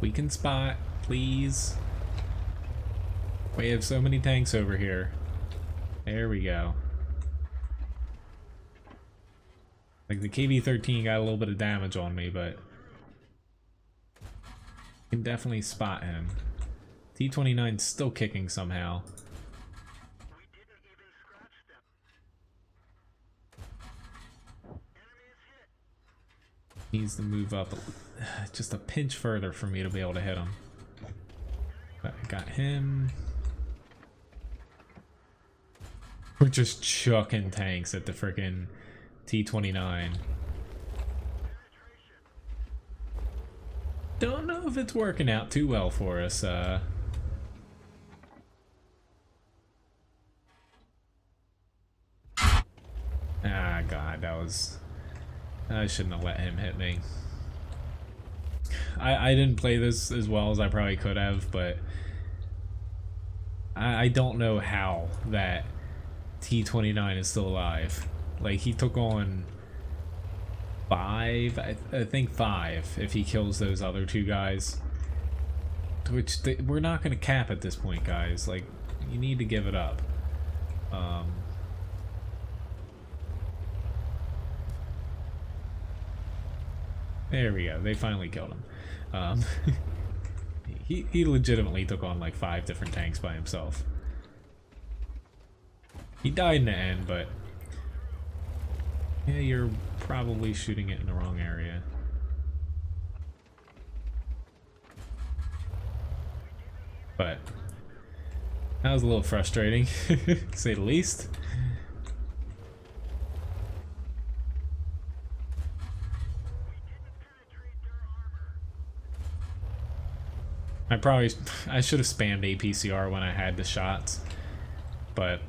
We can spot, please. We have so many tanks over here. There we go. Like the KV-13 got a little bit of damage on me, but you can definitely spot him. T-29's still kicking somehow. Needs to move up just a pinch further for me to be able to hit him. But I got him. We're just chucking tanks at the frickin' T-29. Don't know if it's working out too well for us. Ah, God, that was... I shouldn't have let him hit me. I didn't play this as well as I probably could have, but I don't know how that T-29 is still alive. Like, he took on 5, I think 5, if he kills those other 2 guys. Which, we're not going to cap at this point, guys. Like, you need to give it up. There we go. They finally killed him. He legitimately took on like 5 different tanks by himself. He died in the end, but yeah, you're probably shooting it in the wrong area. But that was a little frustrating, to say the least. I should have spammed APCR when I had the shots, but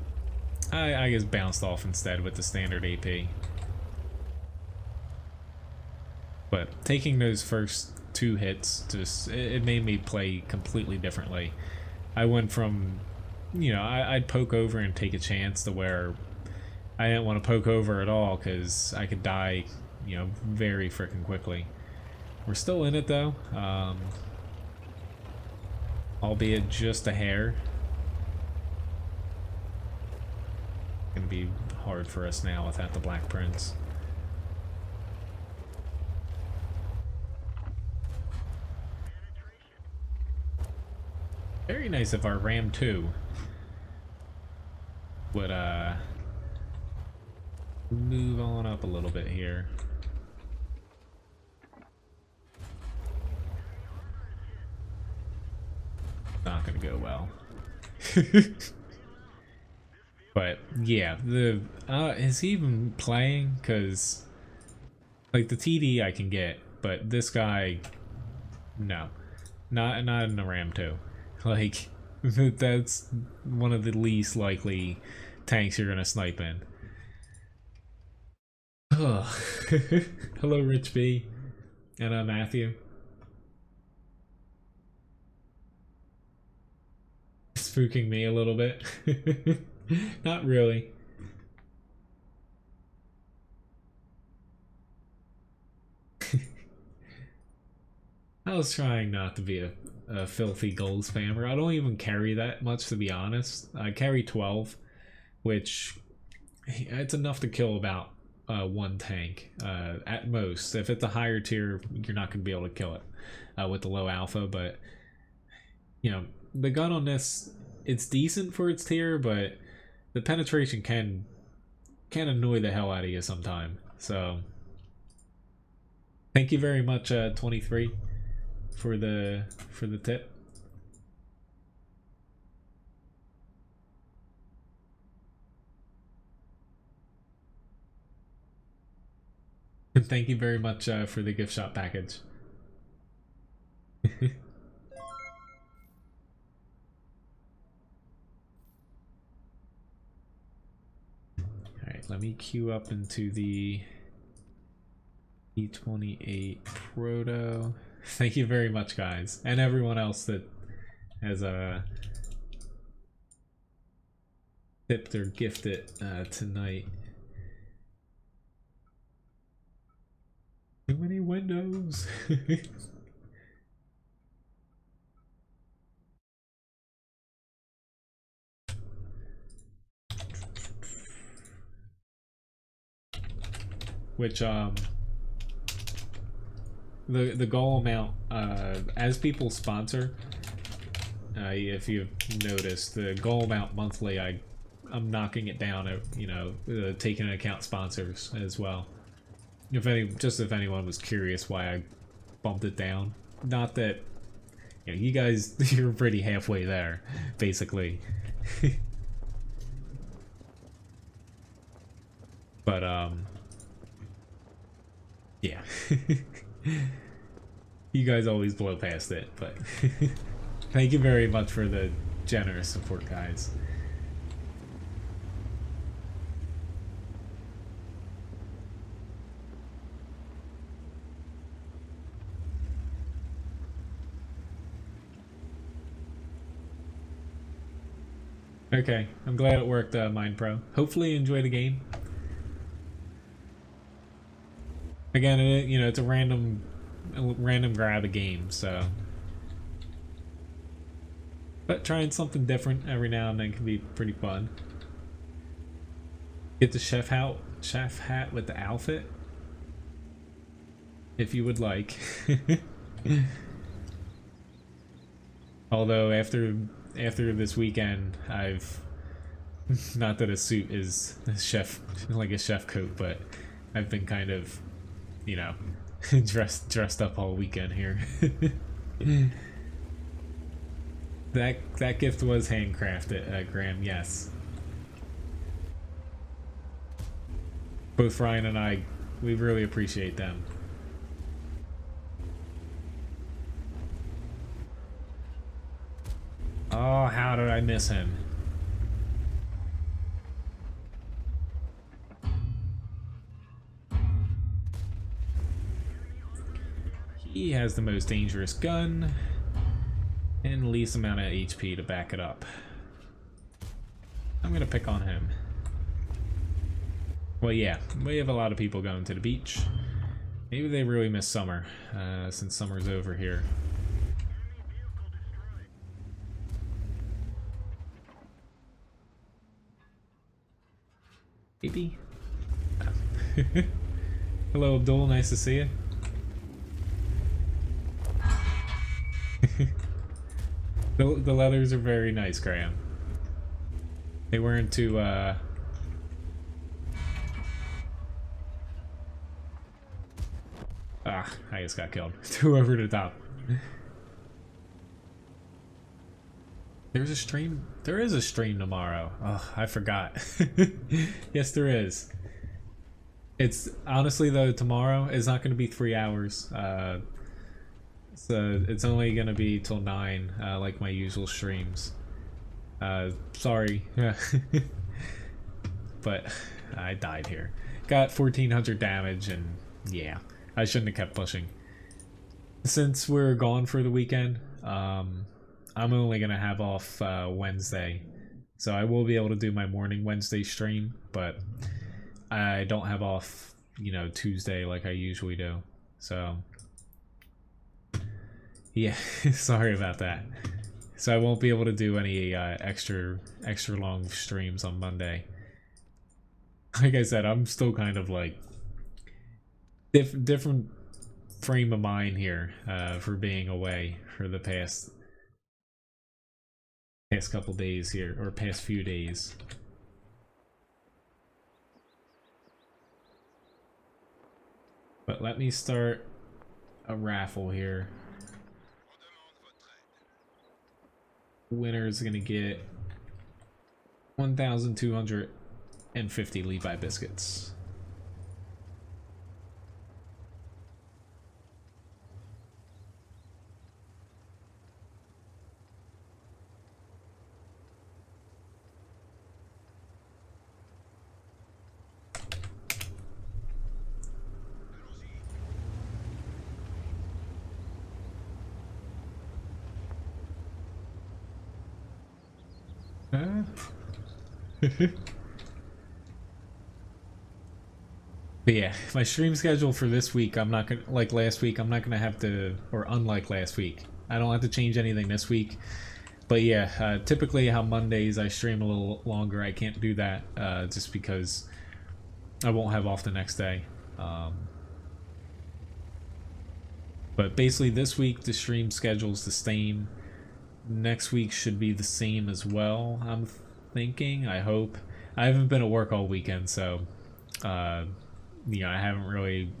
I just bounced off instead with the standard AP. But taking those first 2 hits, just it made me play completely differently. I went from, you know, I'd poke over and take a chance to where I didn't want to poke over at all because I could die, you know, very freaking quickly. We're still in it though. Albeit just a hair. Gonna be hard for us now without the Black Prince. Very nice if our Ram 2 would move on up a little bit here. Not gonna go well. But yeah, the is he even playing? Because like the TD I can get, but this guy, no, not in the Ram 2. Like that's one of the least likely tanks you're gonna snipe in. Hello, Rich B, and Matthew. Spooking me a little bit. Not really. I was trying not to be a filthy gold spammer. I don't even carry that much, to be honest. I carry 12, which it's enough to kill about one tank at most. If it's a higher tier, you're not going to be able to kill it with the low alpha, but you know, the gun on this, it's decent for its tier, but the penetration can annoy the hell out of you sometime. So thank you very much 23 for the tip. And thank you very much for the gift shop package. Alright, let me queue up into the E28 Proto. Thank you very much, guys, and everyone else that has tipped or gifted tonight. Too many windows. Which the goal amount as people sponsor, if you've noticed, the goal amount monthly, I'm knocking it down at, you know, taking into account sponsors as well. If anyone was curious why I bumped it down, not that, you know, you guys, you're pretty halfway there, basically. But yeah. You guys always blow past it, but thank you very much for the generous support, guys. Okay, I'm glad it worked, Mind Pro. Hopefully you enjoy the game. Again, you know, it's a random grab a game, so. But trying something different every now and then can be pretty fun. Get the chef hat with the outfit, if you would like. Although after this weekend, I've, not that a suit is a chef coat, but I've been kind of, you know, dressed up all weekend here. That gift was handcrafted, Graham. Yes. Both Ryan and I, we really appreciate them. Oh, how did I miss him? He has the most dangerous gun and least amount of HP to back it up. I'm gonna pick on him. Well, yeah, we have a lot of people going to the beach. Maybe they really miss summer, since summer's over here. Maybe. Hello, Abdul. Nice to see you. The leathers are very nice, Graham. They weren't too, I just got killed. Too over the top. There's a stream? There is a stream tomorrow. Oh, I forgot. Yes, there is. It's, honestly though, tomorrow is not going to be 3 hours. So it's only going to be till 9, like my usual streams. Sorry. But I died here. Got 1400 damage, and yeah, I shouldn't have kept pushing. Since we're gone for the weekend, I'm only going to have off Wednesday. So I will be able to do my morning Wednesday stream, but I don't have off, you know, Tuesday like I usually do. So yeah, sorry about that. So I won't be able to do any extra long streams on Monday. Like I said, I'm still kind of like different frame of mind here for being away for the past couple days here, or past few days. But let me start a raffle here. Winner is gonna get 1,250 Levi biscuits. But yeah, my stream schedule for this week, I'm not gonna, like last week, I'm not gonna have to, or unlike last week, I don't have to change anything this week. But yeah, typically how Mondays I stream a little longer, I can't do that just because I won't have off the next day. But basically this week the stream schedule's the same. Next week should be the same as well, I'm thinking, I hope. I haven't been at work all weekend, so you know, I haven't really,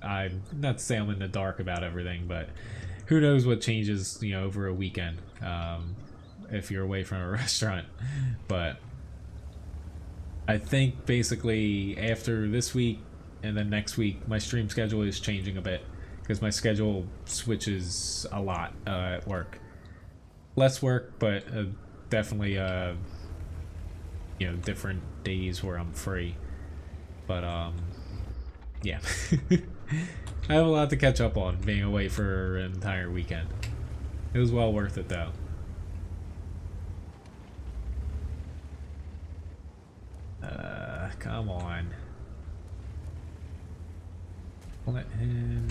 I'm not to say I'm in the dark about everything, but who knows what changes, you know, over a weekend if you're away from a restaurant. But I think basically after this week and then next week my stream schedule is changing a bit because my schedule switches a lot at work. Less work, but definitely you know, different days where I'm free. But yeah. I have a lot to catch up on being away for an entire weekend. It was well worth it though. Come on. Let him...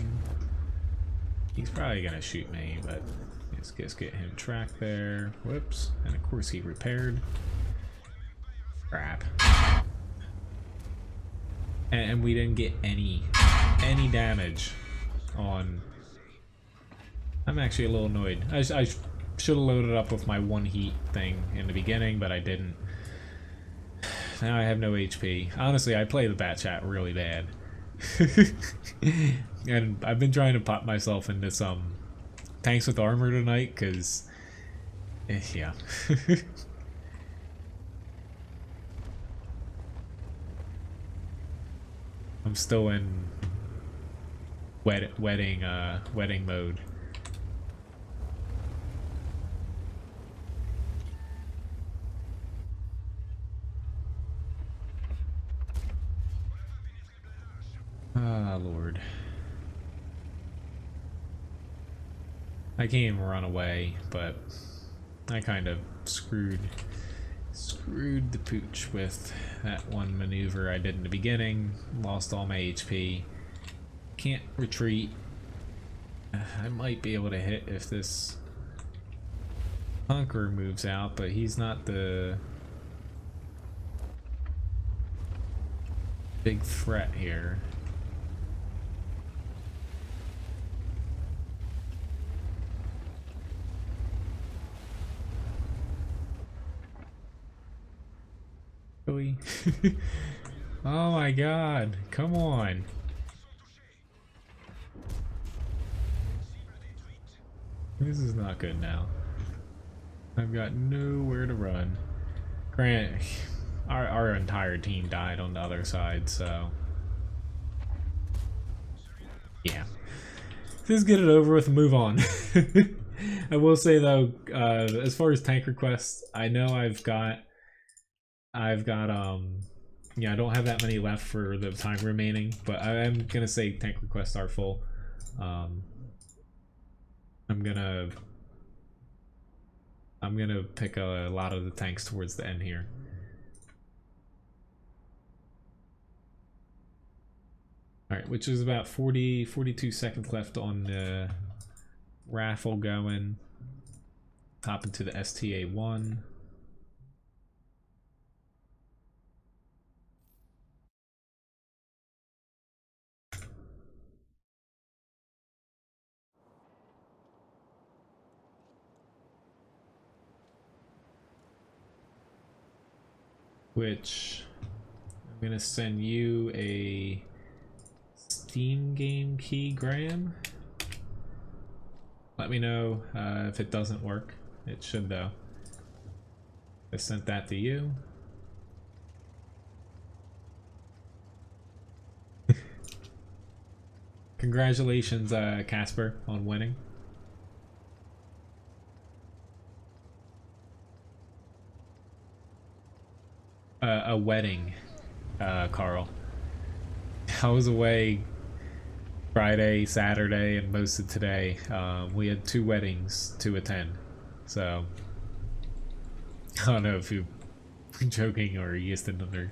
He's probably gonna shoot me, but let's just get him tracked there. Whoops. And of course he repaired. Crap. And we didn't get any damage on... I'm actually a little annoyed. I should have loaded up with my one heat thing in the beginning, but I didn't. Now I have no HP. Honestly, I play the bat chat really bad. And I've been trying to pop myself into some tanks with armor tonight, because... yeah. I'm still in wedding mode. Ah, Lord. I can't even run away, but I kind of screwed the pooch with that one maneuver I did in the beginning. Lost all my HP. Can't retreat. I might be able to hit if this hunker moves out, but he's not the big threat here. Really? Oh my god, come on. This is not good now. I've got nowhere to run. Grant, our entire team died on the other side, so... yeah. Let's get it over with and move on. I will say though, as far as tank requests, I know I've got yeah, I don't have that many left for the time remaining, but I'm gonna say tank requests are full. I'm gonna pick a lot of the tanks towards the end here. Alright, which is about 42 seconds left on the raffle going. hop into the STA1. Which I'm gonna send you a Steam game key, Graham. Let me know if it doesn't work. It should though. I sent that to you. Congratulations, Casper, on winning. A wedding, Carl. I was away Friday, Saturday, and most of today. We had 2 weddings to attend, so I don't know if you're joking or you just another.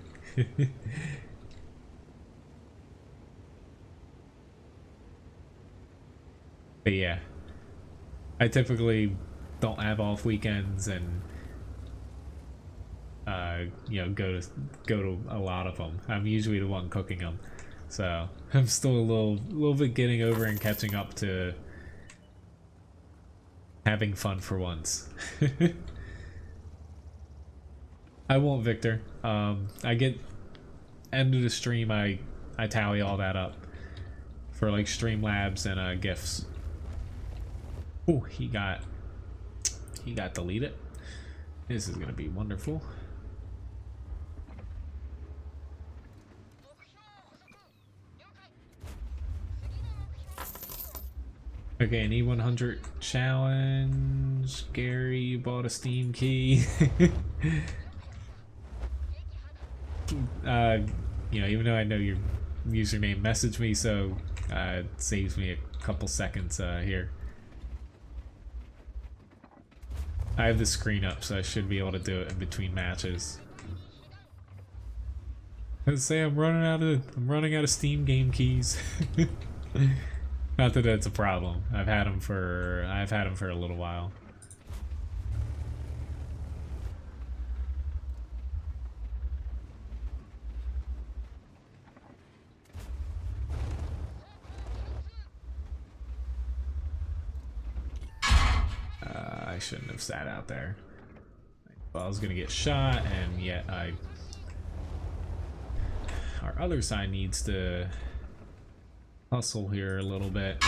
But yeah, I typically don't have off weekends, and you know, go to a lot of them. I'm usually the one cooking them, so I'm still a little bit getting over and catching up to having fun for once. I won't, Victor. I get end of the stream. I tally all that up for like Streamlabs and gifts. Oh, he got deleted. This is gonna be wonderful. Okay, an E100 challenge. Gary, you bought a Steam key. You know, even though I know your username, message me, so it saves me a couple seconds here. I have the screen up, so I should be able to do it in between matches. Let's say I'm running out of Steam game keys. Not that that's a problem. I've had them for a little while. I shouldn't have sat out there. Well, I was gonna get shot, and yet our other side needs to hustle here a little bit.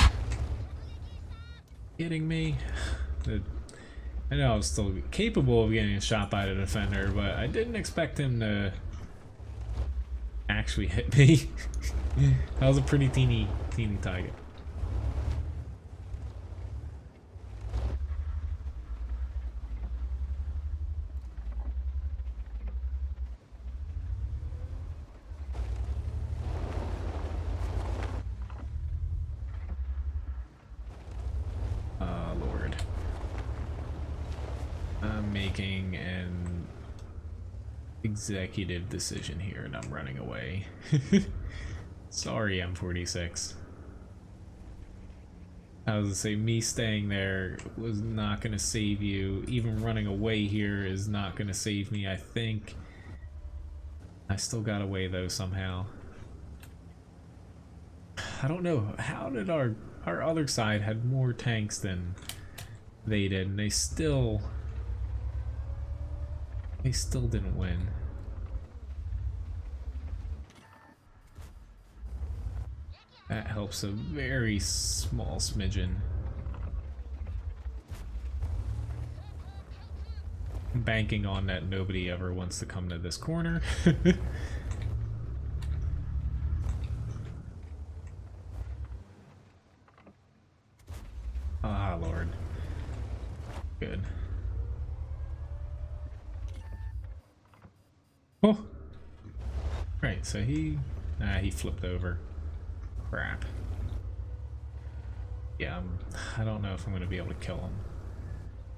Kidding me? I know I was still capable of getting a shot by the defender, but I didn't expect him to actually hit me. That was a pretty teeny target. Making an executive decision here, and I'm running away. Sorry, M46. I was gonna say, me staying there was not gonna save you. Even running away here is not gonna save me, I think. I still got away though somehow. I don't know, how did our other side had more tanks than they did, and they still didn't win. That helps a very small smidgen. I'm banking on that nobody ever wants to come to this corner. Ah, Lord. Good. Oh! Right, so he flipped over. Crap. Yeah, I don't know if I'm going to be able to kill him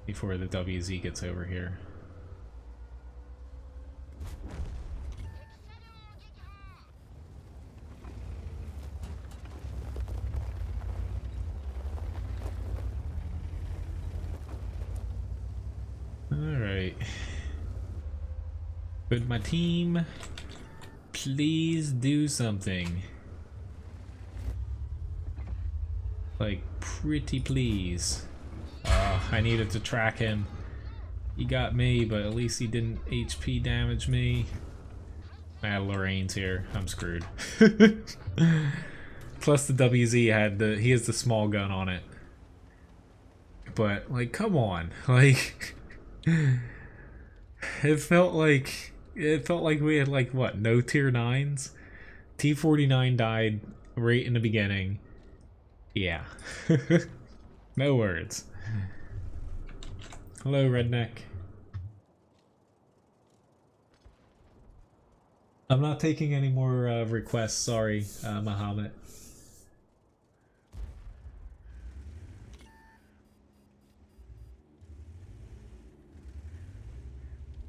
before the WZ gets over here. Alright. Could my team please do something? Like, pretty please. I needed to track him. He got me, but at least he didn't HP damage me. Lorraine's here. I'm screwed. Plus the WZ he has the small gun on it. But like, come on, like, it felt like we had like what, no tier 9s. T49 died right in the beginning. Yeah. No words. Hello, redneck. I'm not taking any more requests, sorry, Muhammad.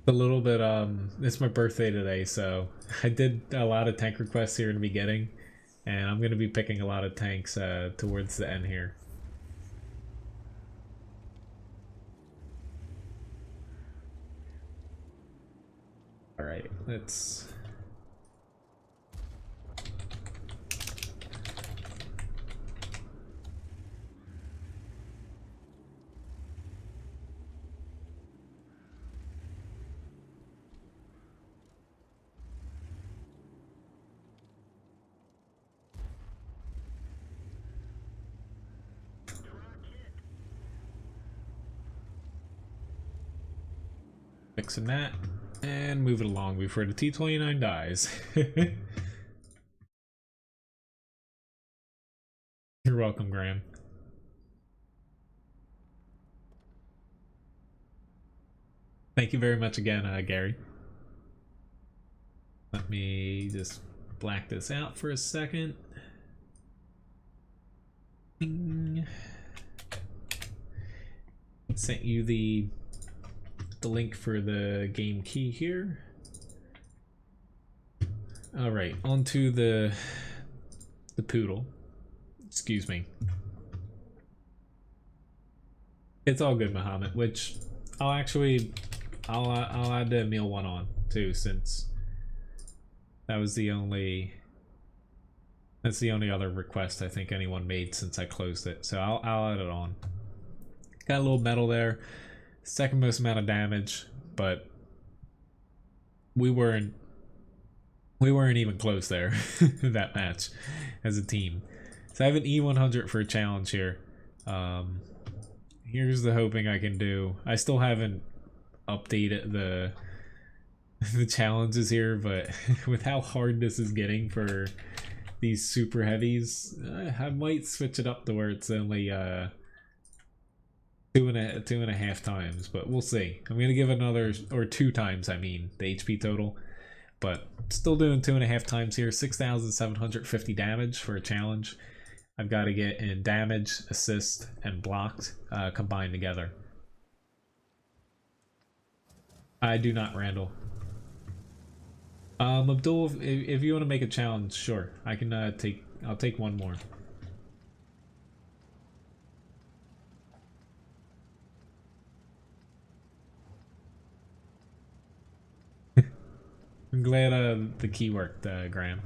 A little bit, it's my birthday today, so I did a lot of tank requests here in the beginning, and I'm going to be picking a lot of tanks towards the end here. Alright, let's... fixing that and move it along before the T29 dies. You're welcome, Graham. Thank you very much again, Gary. Let me just black this out for a second. Bing. Sent you the link for the game key here. Alright, onto the poodle. Excuse me. It's all good, Muhammad, which I'll add the meal one on too, since that's the only other request I think anyone made since I closed it. So I'll add it on. Got a little metal there. Second most amount of damage, but we weren't even close there that match as a team. So I have an E100 for a challenge here. Here's the hoping I can do. I still haven't updated the challenges here, but with how hard this is getting for these super heavies, I might switch it up to where it's only two and a half times, but we'll see. I'm gonna give another, or 2 times, I mean, the HP total, but still doing 2.5 times here. 6,750 damage for a challenge. I've got to get in damage, assist, and blocked combined together. I do not, Randall. Abdul, if you want to make a challenge, sure. I can I'll take one more. I'm glad the key worked, Graham.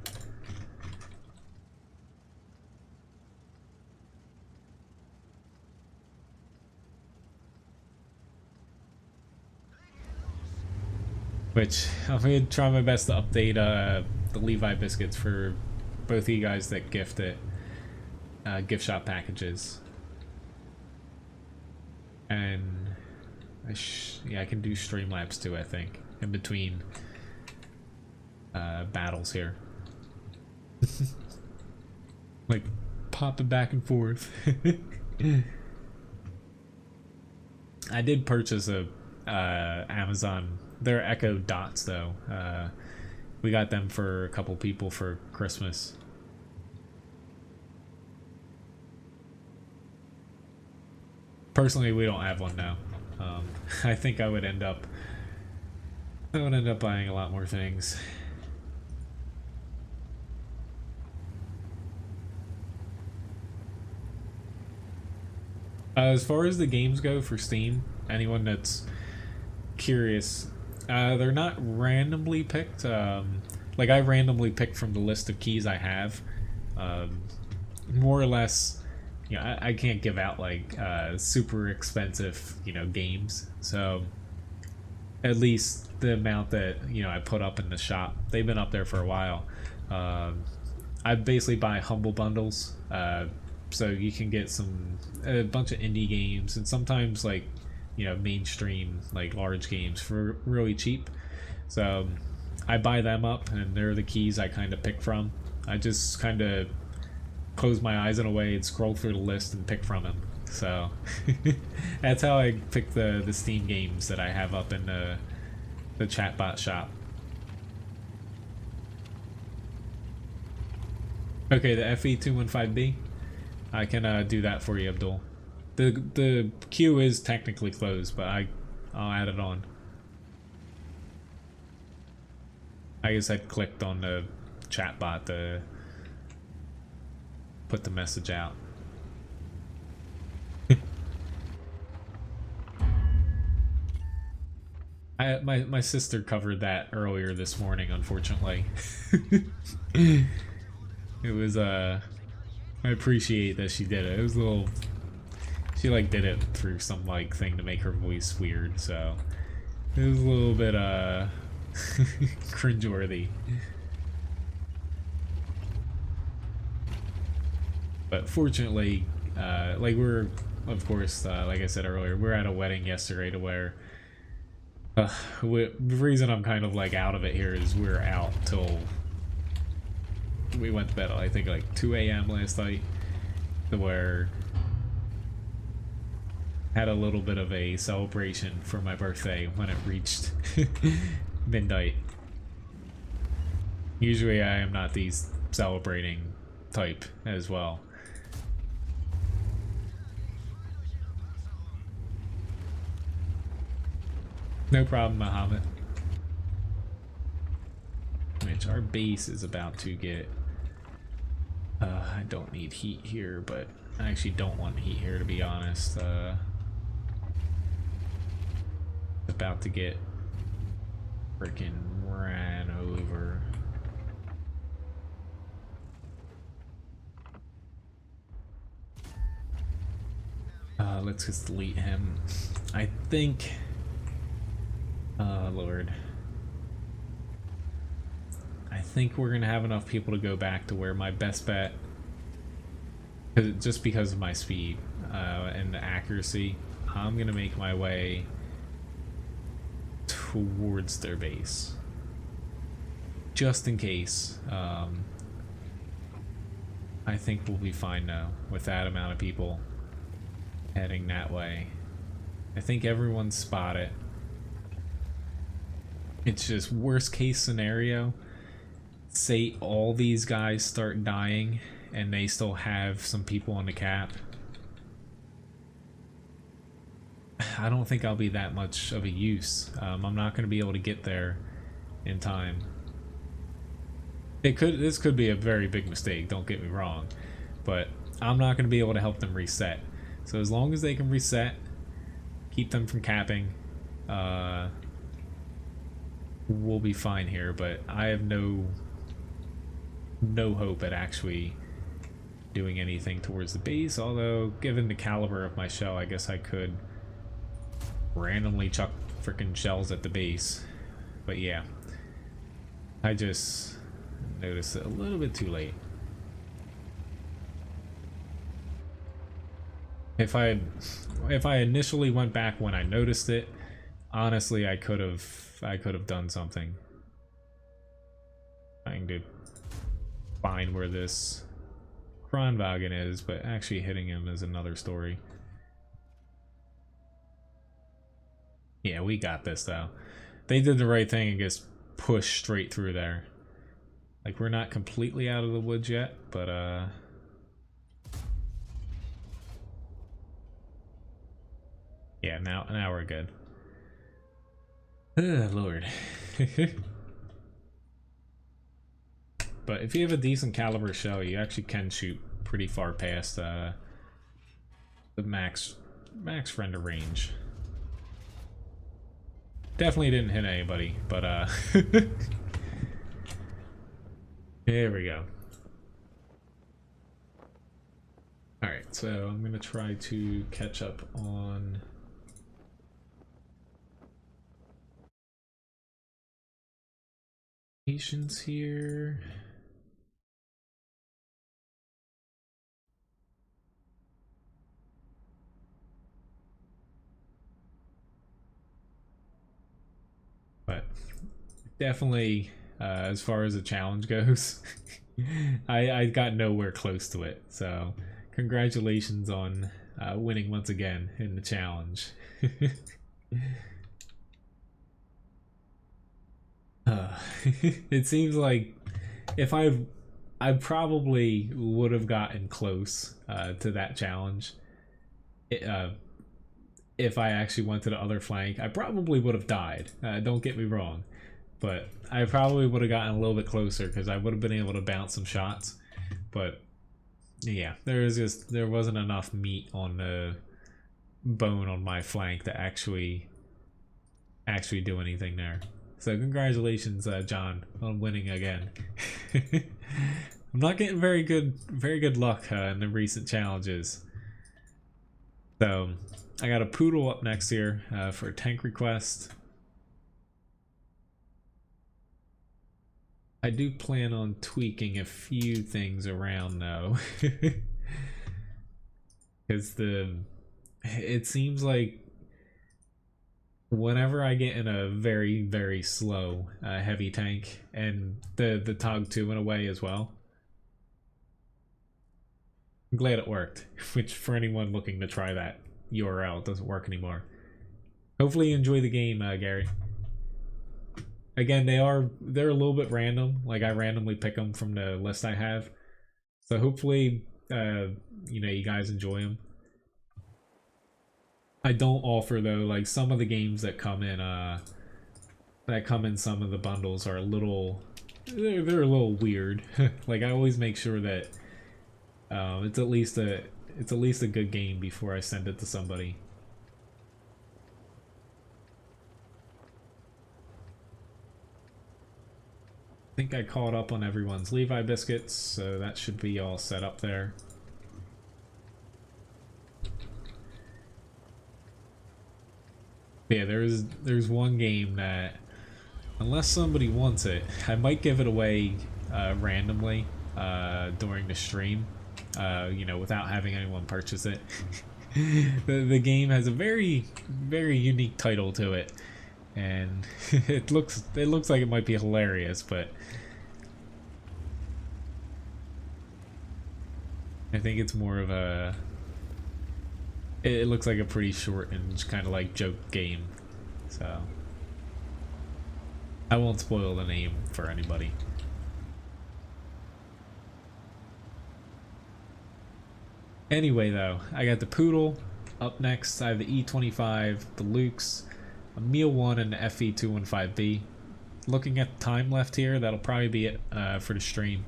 Which I'm gonna try my best to update the Levi biscuits for both of you guys that gift it, gift shop packages. And yeah, I can do Streamlabs too, I think, in between battles here. Like popping back and forth. I did purchase a Amazon. They're Echo Dots though. We got them for a couple people for Christmas. Personally, we don't have one now. I think I would end up buying a lot more things. As far as the games go for Steam, anyone that's curious. They're not randomly picked. Like I randomly picked from the list of keys I have. More or less, you know, I can't give out like super expensive, you know, games. So at least the amount that, you know, I put up in the shop, they've been up there for a while. I basically buy humble bundles, so you can get a bunch of indie games and sometimes like, you know, mainstream like large games for really cheap. So I buy them up, and they're the keys I kind of pick from. I just kind of close my eyes in a way and scroll through the list and pick from them. So that's how I pick the Steam games that I have up in the chatbot shop. Okay, the FE215B. I can do that for you, Abdul. The queue is technically closed, but I'll add it on. I guess I clicked on the chatbot to put the message out. My sister covered that earlier this morning, unfortunately. It was I appreciate that she did it. It was a little, she like did it through some like thing to make her voice weird, so it was a little bit cringeworthy. But fortunately, like we're, of course, like I said earlier, we're at a wedding yesterday to where the reason I'm kind of like out of it here is we're out till we went to bed I think like 2 a.m. last night, to where had a little bit of a celebration for my birthday when it reached midnight. Usually I am not the celebrating type as well. No problem, Muhammad. Which our base is about to get. I don't need heat here, but I actually don't want heat here, to be honest. About to get freaking ran over. Let's just delete him. I think. Lord. I think we're gonna have enough people to go back to where my best bet, just because of my speed and the accuracy, I'm gonna make my way towards their base, just in case. I think we'll be fine now with that amount of people heading that way. I think everyone's spotted. It's just worst case scenario, say all these guys start dying and they still have some people on the cap. I don't think I'll be that much of a use. I'm not going to be able to get there in time. This could be a very big mistake, don't get me wrong, but I'm not going to be able to help them reset. So as long as they can reset, keep them from capping, we'll be fine here. But I have no hope at actually doing anything towards the base, although given the caliber of my shell, I guess I could randomly chuck freaking shells at the base. But yeah, I just noticed it a little bit too late. If I initially went back when I noticed it, honestly, I could have done something. Trying to find where this Kronwagen is, but actually hitting him is another story. Yeah, we got this though. They did the right thing and just pushed straight through there. Like, we're not completely out of the woods yet, but yeah, now we're good. Lord. But if you have a decent caliber shell, you actually can shoot pretty far past the max render range. Definitely didn't hit anybody, but here we go. Alright, so I'm gonna try to catch up on patience here. But definitely, as far as the challenge goes, I got nowhere close to it. So congratulations on winning once again in the challenge. It seems like if I probably would have gotten close to that challenge. If I actually went to the other flank, I probably would have died. Don't get me wrong, but I probably would have gotten a little bit closer because I would have been able to bounce some shots. But yeah, there wasn't enough meat on the bone on my flank to actually do anything there. So congratulations, John, on winning again. I'm not getting very good luck in the recent challenges. So I got a poodle up next here for a tank request. I do plan on tweaking a few things around though. Because it seems like whenever I get in a very slow heavy tank, and the TOG 2 in a way as well, I'm glad it worked. Which, for anyone looking to try that URL, it doesn't work anymore. Hopefully you enjoy the game, Gary. Again, they're a little bit random. Like, I randomly pick them from the list I have. So hopefully, you know, you guys enjoy them. I don't offer though, like some of the games that come in some of the bundles are a little, they're a little weird. Like, I always make sure that it's at least a good game before I send it to somebody. I think I caught up on everyone's Levi biscuits, so that should be all set up there. Yeah, there's one game that, unless somebody wants it, I might give it away randomly during the stream, you know, without having anyone purchase it. The game has a very unique title to it, and it looks like it might be hilarious, but I think it's more of a, it looks like a pretty short and kind of like joke game, so I won't spoil the name for anybody. Anyway though, I got the Poodle up next. I have the E25, the Lukes, a Meal 1, and the FE215B. Looking at the time left here, that'll probably be it for the stream.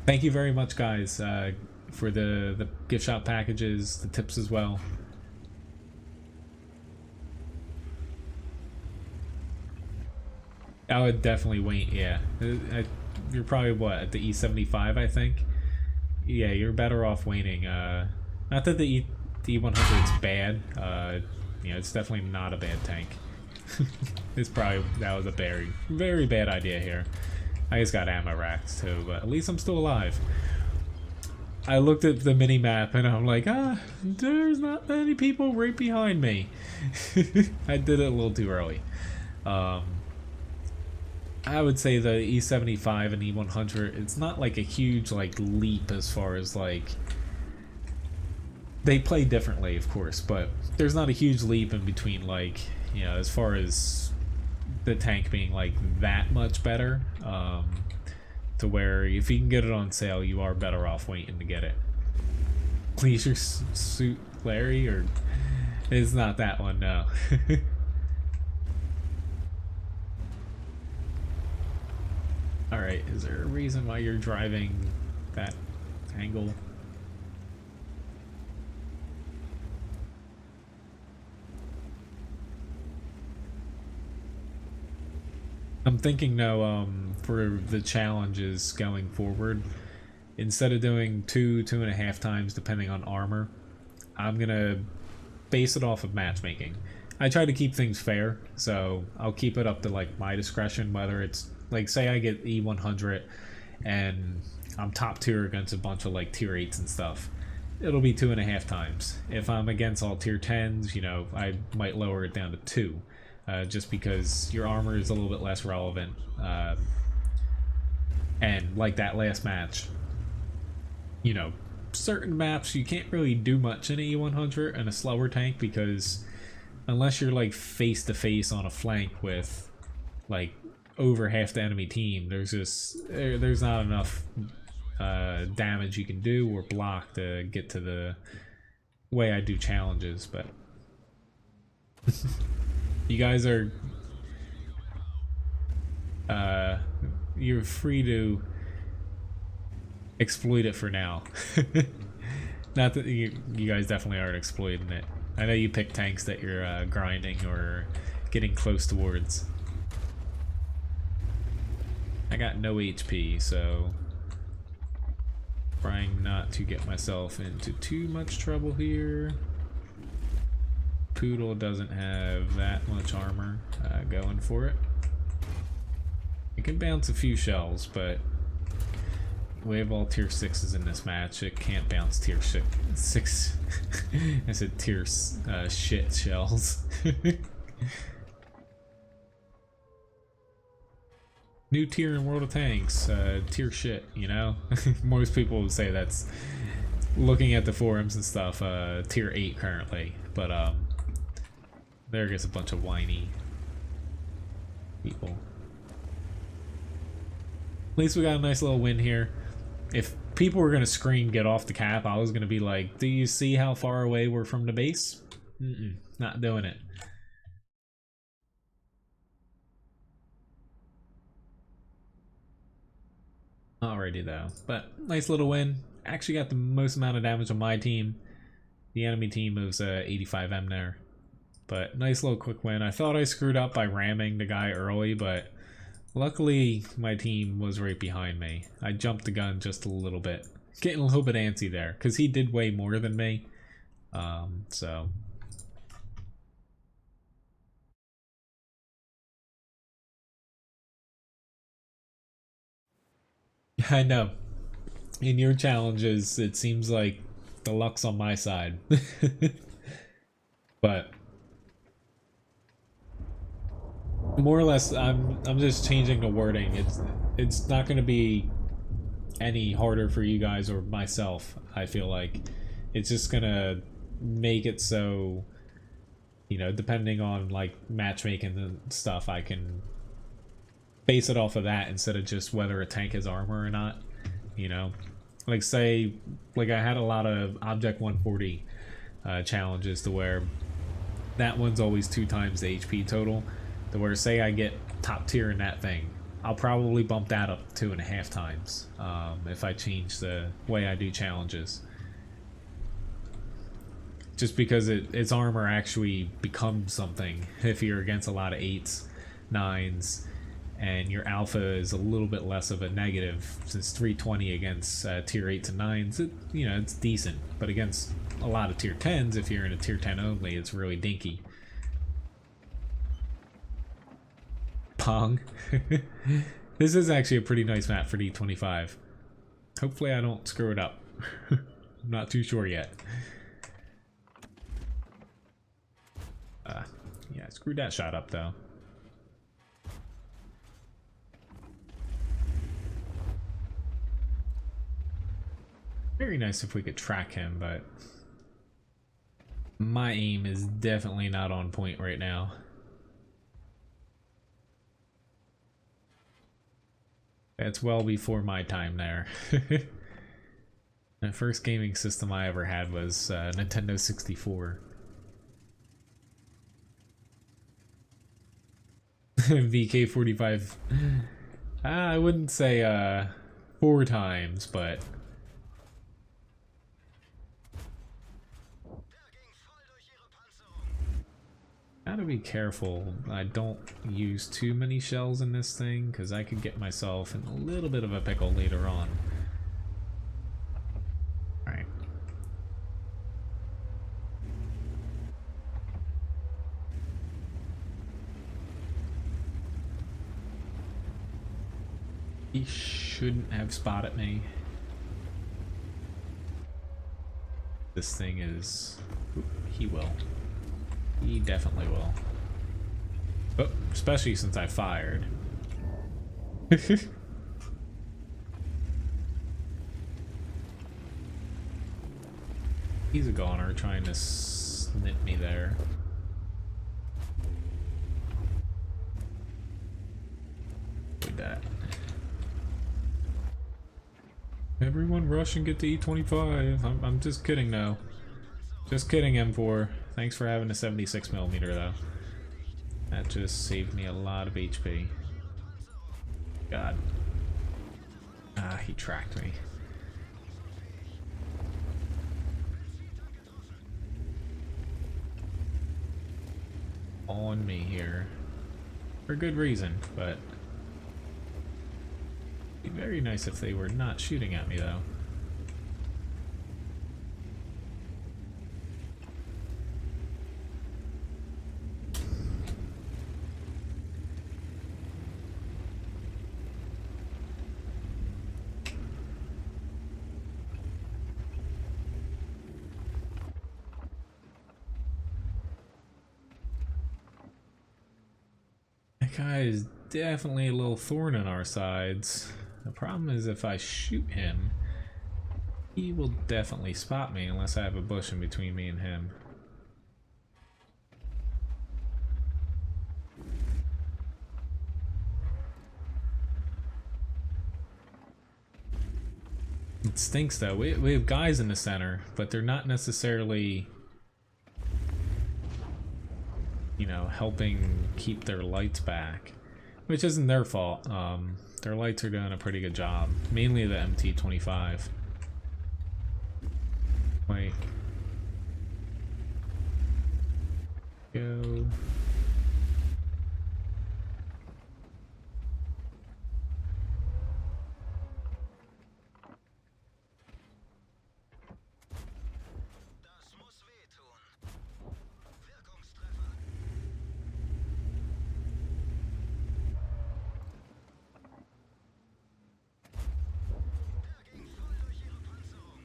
Thank you very much, guys, for the gift shop packages, the tips as well. I would definitely wait, yeah. You're probably, what, at the E75, I think? Yeah, you're better off waiting. Not that the E100's bad. You know, it's definitely not a bad tank. That was a very bad idea here. I just got ammo racks too, but at least I'm still alive. I looked at the mini map and I'm like, there's not many people right behind me. I did it a little too early. I would say the E75 and E100, it's not like a huge like leap as far as like, they play differently of course, but there's not a huge leap in between, like, you know, as far as the tank being like that much better, to where if you can get it on sale, you are better off waiting to get it. Leisure Suit Larry, or it's not that one, no. Alright, is there a reason why you're driving that angle? I'm thinking now, for the challenges going forward, instead of doing 2.5 times depending on armor, I'm gonna base it off of matchmaking. I try to keep things fair, so I'll keep it up to like my discretion, whether it's like, say I get E100 and I'm top tier against a bunch of like tier 8s and stuff, it'll be 2.5 times. If I'm against all tier 10s, you know, I might lower it down to 2, just because your armor is a little bit less relevant. And like that last match, you know, certain maps you can't really do much in a E100 and a slower tank, because unless you're like face to face on a flank with like over half the enemy team, there's not enough damage you can do or block to get to the way I do challenges. But you guys are you're free to exploit it for now. Not that you guys definitely aren't exploiting it. I know you pick tanks that you're grinding or getting close towards. I got no HP, so trying not to get myself into too much trouble here. Poodle doesn't have that much armor going for it. It can bounce a few shells, but we have all tier 6s in this match. It can't bounce tier 6. I said tier shit shells. New tier in World of Tanks, tier shit, you know? Most people would say that's, looking at the forums and stuff, tier 8 currently. But, there gets a bunch of whiny people. At least we got a nice little win here. If people were going to scream get off the cap, I was going to be like, do you see how far away we're from the base? Not doing it. Alrighty though, but nice little win. Actually got the most amount of damage on my team. The enemy team was 85M there. But nice little quick win. I thought I screwed up by ramming the guy early, but luckily my team was right behind me. I jumped the gun just a little bit. Getting a little bit antsy there, because he did way more than me. So... I know. In your challenges, it seems like the luck's on my side. But more or less, I'm just changing the wording. It's not going to be any harder for you guys or myself. I feel like it's just gonna make it so, you know, depending on like matchmaking and stuff, I can base it off of that instead of just whether a tank has armor or not. You know, like say, like I had a lot of Object 140 challenges to where that one's always 2 times the HP total. To where say I get top tier in that thing, I'll probably bump that up 2.5 times if I change the way I do challenges. Just because its armor actually becomes something if you're against a lot of 8s, 9s, and your alpha is a little bit less of a negative, since 320 against tier 8s and 9s, you know, it's decent. But against a lot of tier 10s, if you're in a tier 10 only, it's really dinky. Pong. This is actually a pretty nice map for D25. Hopefully I don't screw it up. I'm not too sure yet. Yeah, I screwed that shot up though. Very nice if we could track him, but my aim is definitely not on point right now. That's well before my time there. The first gaming system I ever had was Nintendo 64. VK45. I wouldn't say 4 times, but gotta be careful I don't use too many shells in this thing, because I could get myself in a little bit of a pickle later on. Alright. He shouldn't have spotted me. This thing is... he will. He definitely will. Oh, especially since I fired. He's a goner trying to snip me there. Look at that. Everyone rush and get to E25. I'm just kidding though. Just kidding, M4. Thanks for having a 76mm though. That just saved me a lot of HP. God. Ah, he tracked me. On me here. For good reason, but... it'd be very nice if they were not shooting at me though. That guy is definitely a little thorn in our sides. The problem is if I shoot him, he will definitely spot me unless I have a bush in between me and him. It stinks though. We have guys in the center, but they're not necessarily, you know, helping keep their lights back, which isn't their fault. Their lights are doing a pretty good job, mainly the MT25. Wait. Go.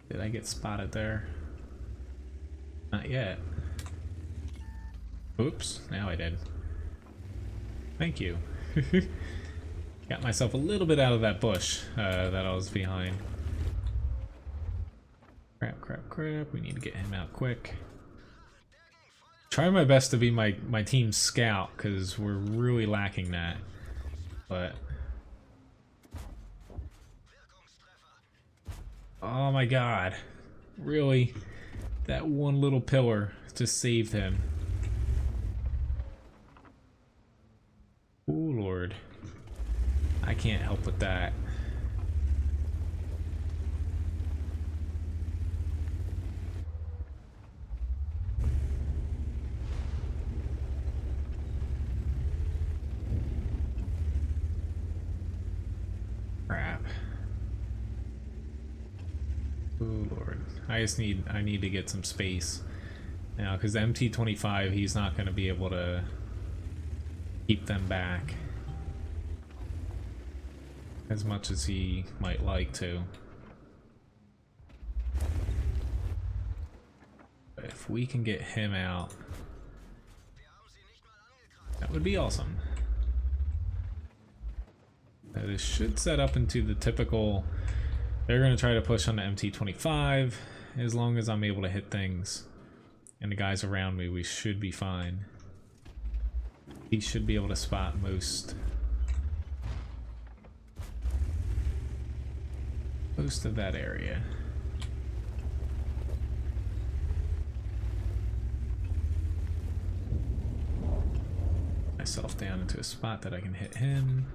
Did I get spotted there? Not yet. Oops, now I did. Thank you. Got myself a little bit out of that bush that I was behind. Crap, crap, crap. We need to get him out quick. Trying my best to be my team's scout, because we're really lacking that. But... oh my god. Really? That one little pillar just saved him. Oh lord. I can't help with that. Crap. Oh lord. I need to get some space now, because the MT25, he's not going to be able to keep them back as much as he might like to. But if we can get him out, that would be awesome. Now this should set up into the typical, they're going to try to push on the MT25. As long as I'm able to hit things and the guys around me, we should be fine. He should be able to spot most of that area. Myself down into a spot that I can hit him.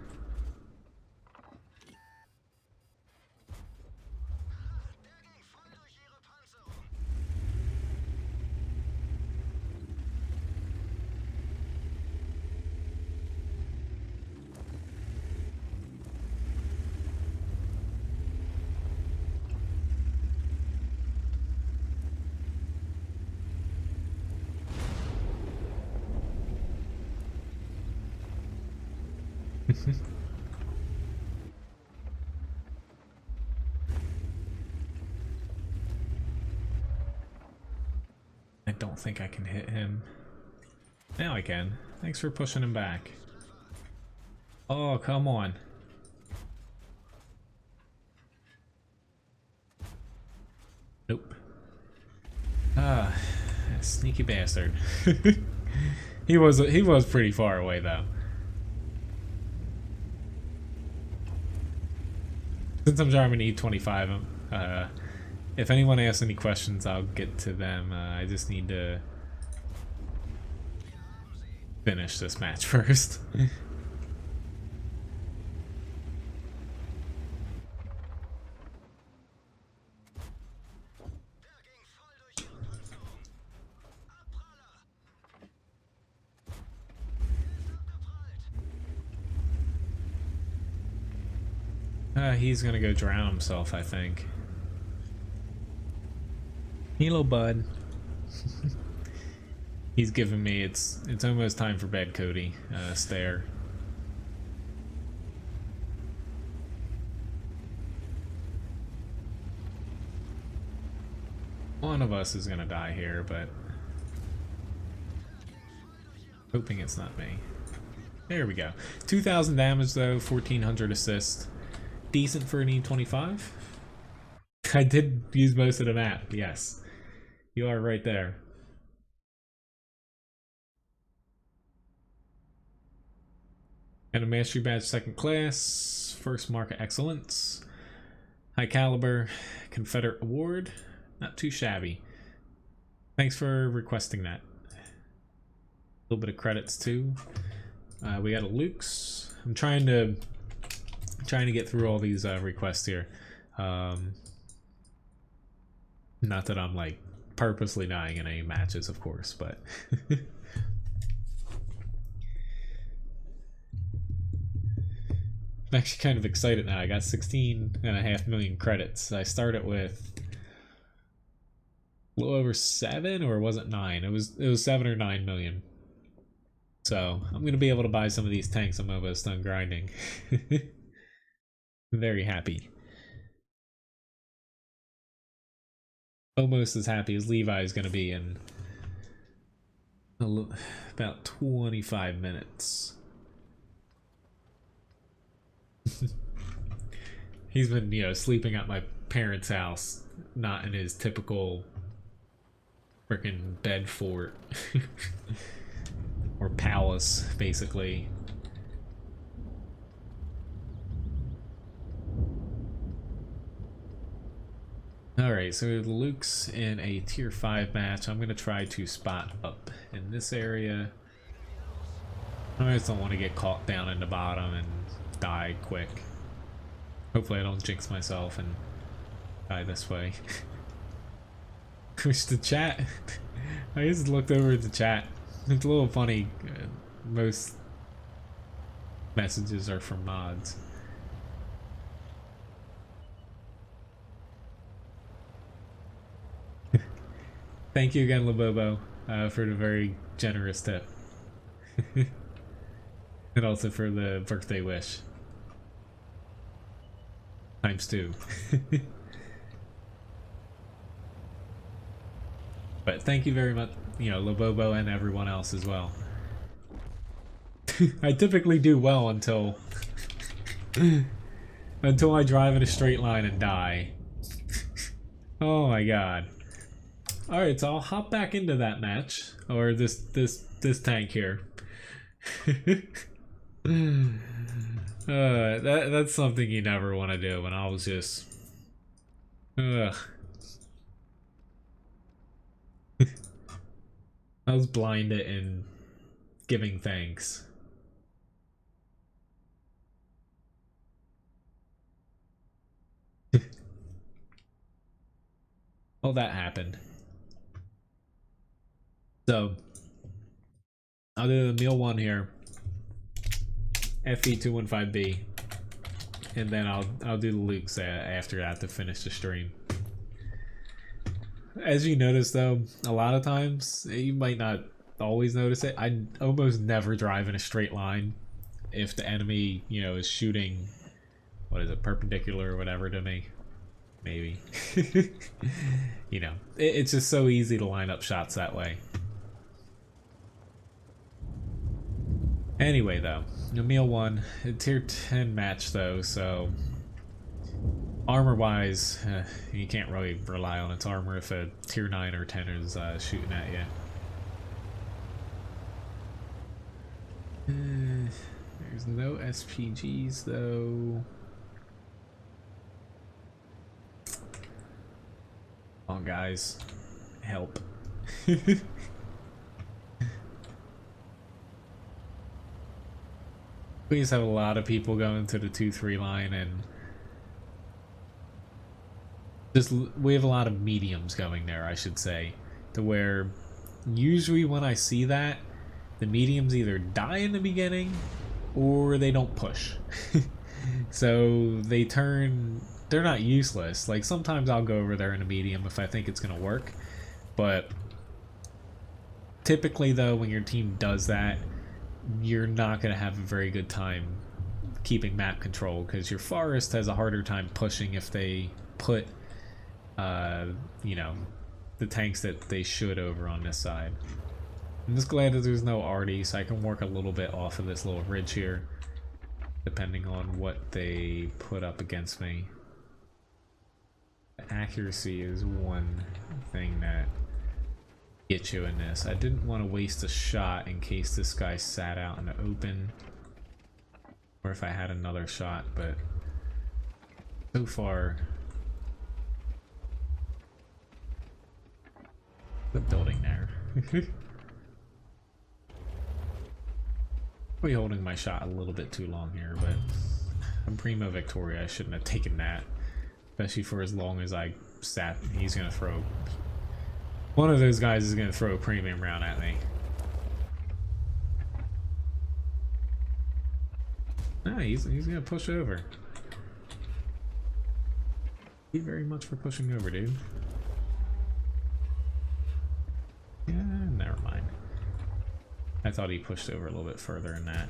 I don't think I can hit him. Now I can. Thanks for pushing him back. Oh, come on. Nope. Ah, sneaky bastard. He was pretty far away though. Since I'm driving E25, if anyone asks any questions, I'll get to them. I just need to finish this match first. He's gonna go drown himself, I think. Hello, bud. He's giving me it's almost time for bed, Cody. Stare. One of us is gonna die here, but hoping it's not me. There we go. 2,000 damage though, 1,400 assist. Decent for an E25. I did use most of the map, yes. You are right there. And a mastery badge 2nd class, first mark of excellence, high caliber, Confederate award, not too shabby. Thanks for requesting that. A little bit of credits too. We got a Luke's. I'm trying to get through all these requests here. Not that I'm like purposely dying in any matches, of course, but I'm actually kind of excited now. I got 16.5 million credits. I started with a little over 7, or was it 9? It was 7 or 9 million. So I'm gonna be able to buy some of these tanks. I'm almost done grinding. I'm very happy. Almost as happy as Levi is gonna be in about 25 minutes. He's been, you know, sleeping at my parents' house, not in his typical freaking bed fort or palace, basically. Alright, so Luke's in a tier 5 match. I'm gonna try to spot up in this area. I just don't want to get caught down in the bottom and die quick. Hopefully I don't jinx myself and die this way. Wish the chat. I just looked over at the chat. It's a little funny. Most messages are from mods. Thank you again, Labobo, for the very generous tip. And also for the birthday wish. ×2. But thank you very much, you know, Labobo and everyone else as well. I typically do well until until I drive in a straight line and die. Oh my god. Alright, so I'll hop back into that match, or this tank here. That's something you never want to do when I was just... I was blinded and giving thanks. Well, that happened. So, I'll do the meal 1 here. FE215B. And then I'll do the Luke's after that to finish the stream. As you notice though, a lot of times, you might not always notice it, I almost never drive in a straight line if the enemy, you know, is shooting, what is it, perpendicular or whatever to me. Maybe. You know, it's just so easy to line up shots that way. Anyway, though, Emil won a tier 10 match, though, so armor-wise, you can't really rely on its armor if a tier 9 or 10 is shooting at you. There's no SPGs, though. Come on, guys. Help. We just have a lot of people going to the 2-3 line, and just we have a lot of mediums going there, I should say, to where usually when I see that, the mediums either die in the beginning or they don't push. So they're not useless. Like, sometimes I'll go over there in a medium if I think it's gonna work, but typically though, when your team does that, you're not going to have a very good time keeping map control, because your forest has a harder time pushing if they put you know, the tanks that they should over on this side. I'm just glad that there's no arty, so I can work a little bit off of this little ridge here, depending on what they put up against me. The accuracy is one thing that get you in this. I didn't want to waste a shot in case this guy sat out in the open, or if I had another shot, but so far the building there. Probably holding my shot a little bit too long here, but I'm Primo Victoria. I shouldn't have taken that, especially for as long as I sat. He's gonna throw. One of those guys is going to throw a premium round at me. No, he's going to push over. Thank you very much for pushing over, dude. Yeah, never mind. I thought he pushed over a little bit further than that.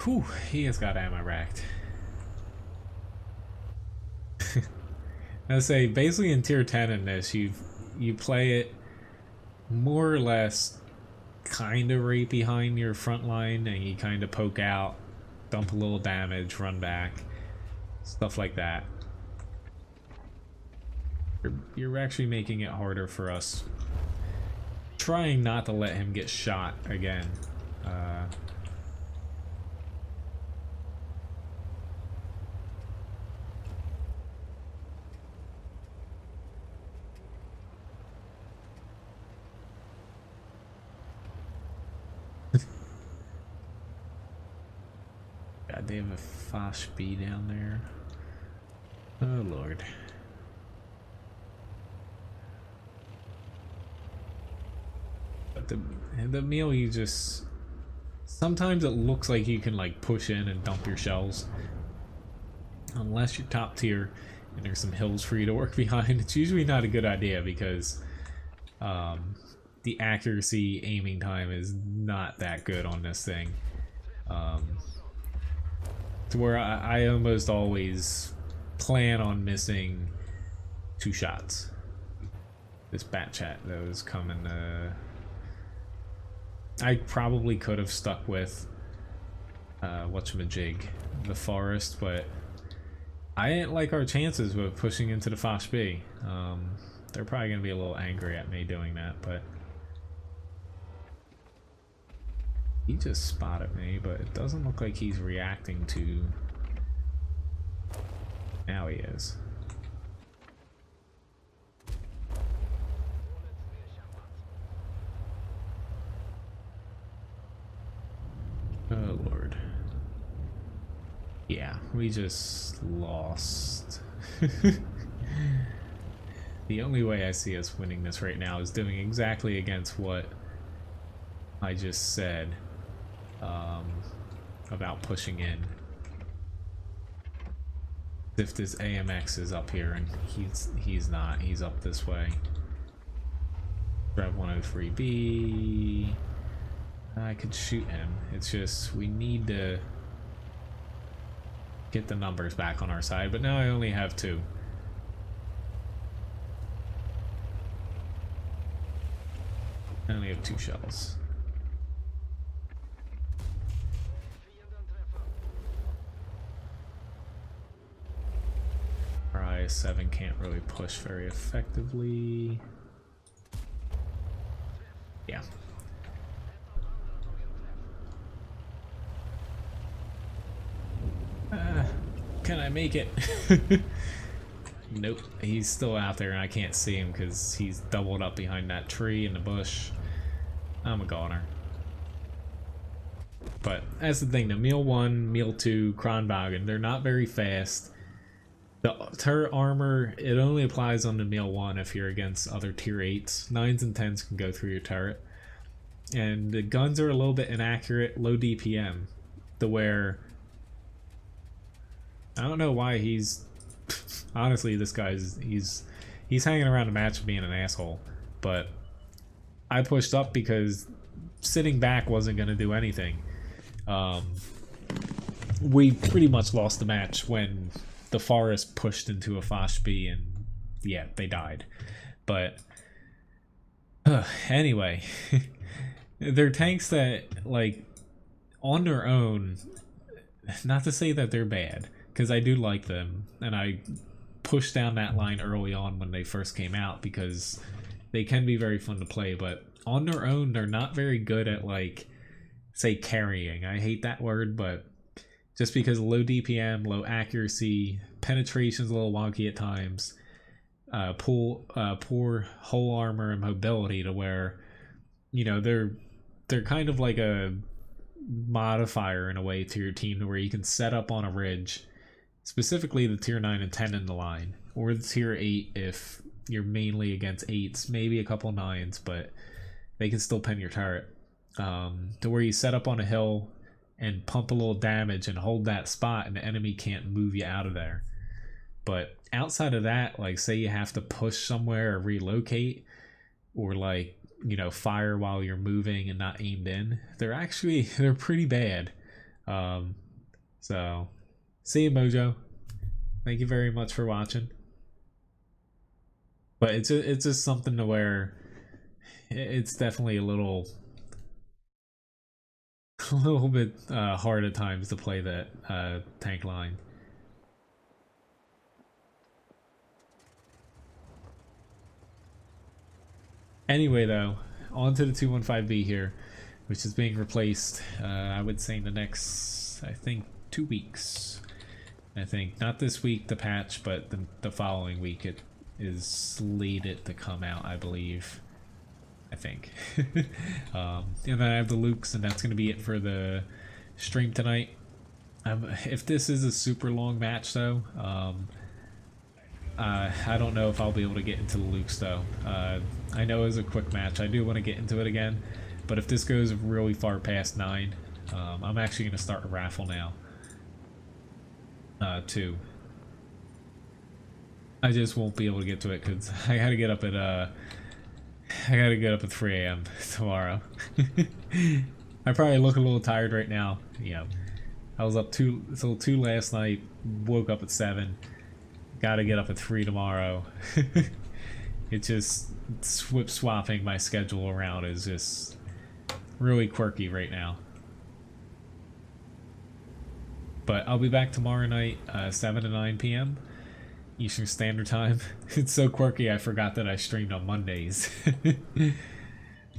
Whew, he has got ammo racked. I say, basically in tier 10 in this, you play it more or less kind of right behind your front line, and you kind of poke out, dump a little damage, run back, stuff like that. You're actually making it harder for us, trying not to let him get shot again. God, they have a fast B down there. Oh lord. But the meal, you just, sometimes it looks like you can like push in and dump your shells, unless you're top tier and there's some hills for you to work behind. It's usually not a good idea, because the accuracy aiming time is not that good on this thing. To where I almost always plan on missing 2 shots. This bat chat though is coming. I probably could have stuck with whatchamajig, the forest, but I didn't like our chances with pushing into the Fosh B. They're probably gonna be a little angry at me doing that, but he just spotted me, but it doesn't look like he's reacting to. Now he is. Oh lord. Yeah, we just lost. The only way I see us winning this right now is doing exactly against what I just said about pushing in. If this AMX is up here, and he's not. He's up this way. Grab 103B. I could shoot him. It's just we need to get the numbers back on our side, but now I only have 2. I only have 2 shells. Our IS-7 can't really push very effectively. Yeah. Can I make it? Nope, he's still out there and I can't see him because he's doubled up behind that tree in the bush. I'm a goner. But that's the thing, the Meal 1, Meal 2, Kronwagen, they're not very fast. The turret armor, it only applies on the Meal 1 if you're against other tier 8s. 9s and 10s can go through your turret. And the guns are a little bit inaccurate, low DPM. To where I don't know why he's honestly this guy's he's hanging around the match being an asshole, but I pushed up because sitting back wasn't going to do anything. We pretty much lost the match when the Forest pushed into a Foch B and yeah, they died. But anyway, they're tanks that, like, on their own, not to say that they're bad, because I do like them, and I pushed down that line early on when they first came out because they can be very fun to play, but on their own, they're not very good at, like, say, carrying. I hate that word, but just because low DPM, low accuracy, penetration's a little wonky at times, poor hull armor and mobility to where, you know, they're kind of like a modifier in a way to your team to where you can set up on a ridge, specifically the tier 9 and 10 in the line, or the tier 8 if you're mainly against 8s, maybe a couple 9s, but they can still pen your turret, to where you set up on a hill and pump a little damage and hold that spot and the enemy can't move you out of there. But outside of that, like, say you have to push somewhere or relocate, or, like, you know, fire while you're moving and not aimed in, they're pretty bad. So see you, Mojo. Thank you very much for watching. But it's just something to where it's definitely a little bit hard at times to play that tank line. Anyway, though, on to the 215B here, which is being replaced, I would say in the next, I think, 2 weeks. I think, not this week, the patch, but the following week it is slated to come out, I believe. I think. And then I have the Lukes, and that's going to be it for the stream tonight. If this is a super long match, though, I don't know if I'll be able to get into the Lukes, though. I know it was a quick match. I do want to get into it again, but if this goes really far past 9, I'm actually going to start a raffle now, too. I just won't be able to get to it because I gotta get up at 3 a.m. tomorrow. I probably look a little tired right now. You know, I was up till 2 last night, woke up at 7. Gotta get up at 3 tomorrow. It just swapping my schedule around is just really quirky right now. But I'll be back tomorrow night, 7 to 9 p.m. Eastern Standard Time. It's so quirky, I forgot that I streamed on Mondays.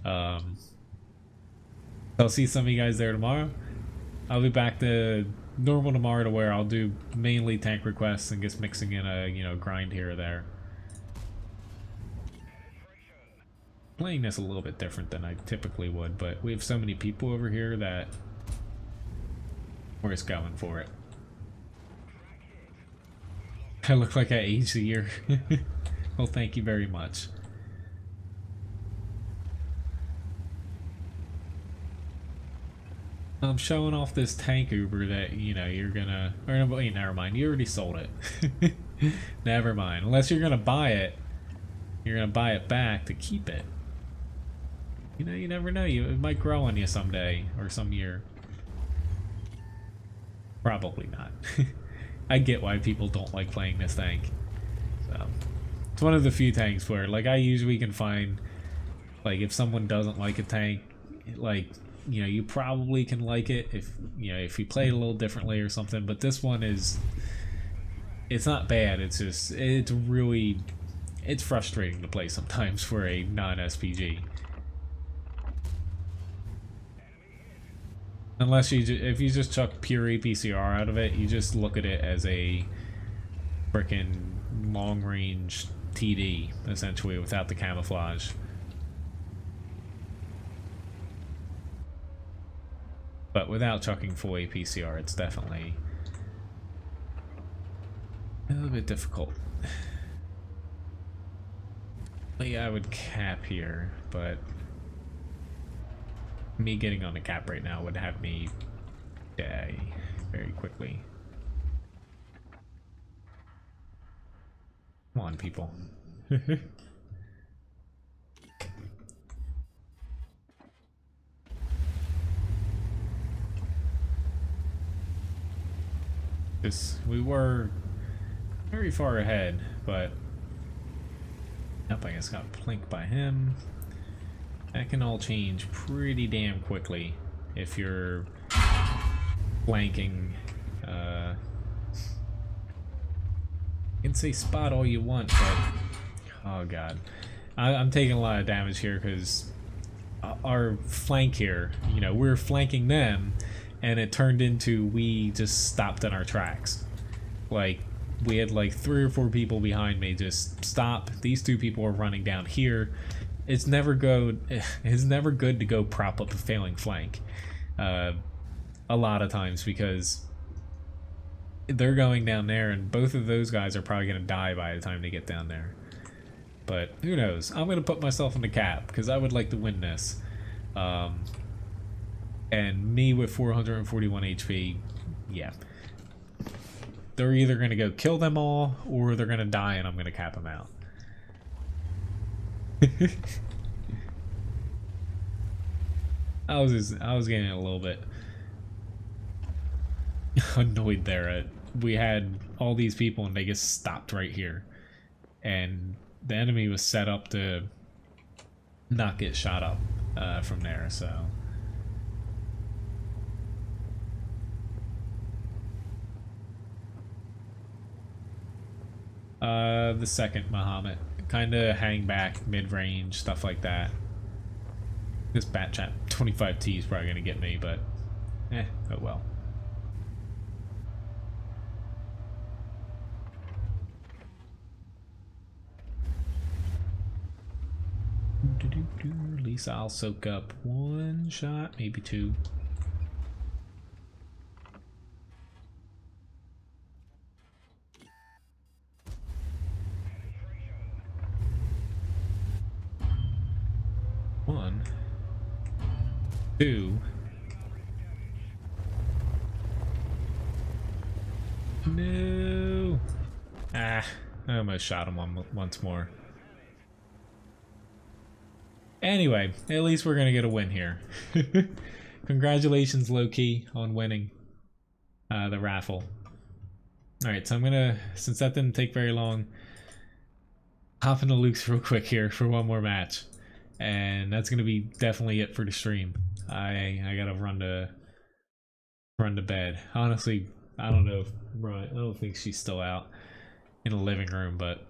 I'll see some of you guys there tomorrow. I'll be back to normal tomorrow, to where I'll do mainly tank requests and just mixing in a, you know, grind here or there. Playing this a little bit different than I typically would, but we have so many people over here that we're just going for it. I look like I aged a year. Well, thank you very much. I'm showing off this tank Uber that, you know, you're gonna... Or, wait, never mind. You already sold it. Never mind. Unless you're gonna buy it, you're gonna buy it back to keep it. You know, you never know. It might grow on you someday or some year. Probably not. I get why people don't like playing this tank. So, it's one of the few tanks where, like, I usually can find, like, if someone doesn't like a tank, like, you know, you probably can like it if, you know, if you play it a little differently or something. But this one is, it's not bad. It's just, it's really, it's frustrating to play sometimes for a non-SPG. Unless you, if you just chuck pure APCR out of it, you just look at it as a frickin' long-range TD, essentially, without the camouflage. But without chucking full APCR, it's definitely a little bit difficult. But yeah, I would cap here, but me getting on the cap right now would have me die very quickly. Come on, people. We were very far ahead, but yep, I guess got plinked by him. That can all change pretty damn quickly if you're flanking. You can say spot all you want, but oh god, I'm taking a lot of damage here because our flank here, you know, we're flanking them, and it turned into we just stopped in our tracks. Like, we had like 3 or 4 people behind me just stop. These 2 people are running down here. It's never good. It's never good to go prop up a failing flank. A lot of times, because they're going down there, and both of those guys are probably gonna die by the time they get down there. But who knows? I'm gonna put myself in the cap because I would like to win this. And me with 441 HP, yeah. They're either gonna go kill them all, or they're gonna die, and I'm gonna cap them out. I was getting a little bit annoyed there. We had all these people and they just stopped right here, and the enemy was set up to not get shot up from there. So the second Muhammad, kind of hang back, mid-range, stuff like that. This bat chat 25T is probably gonna get me, but oh well. At least I'll soak up 1 shot, maybe 2. One, 2. No. I almost shot him once more. Anyway, at least we're gonna get a win here. Congratulations, low-key, on winning the raffle. Alright, so I'm gonna, since that didn't take very long, hop into Luke's real quick here for one more match. And that's gonna be definitely it for the stream. I gotta run to bed. Honestly, I don't know if I don't think she's still out in the living room, but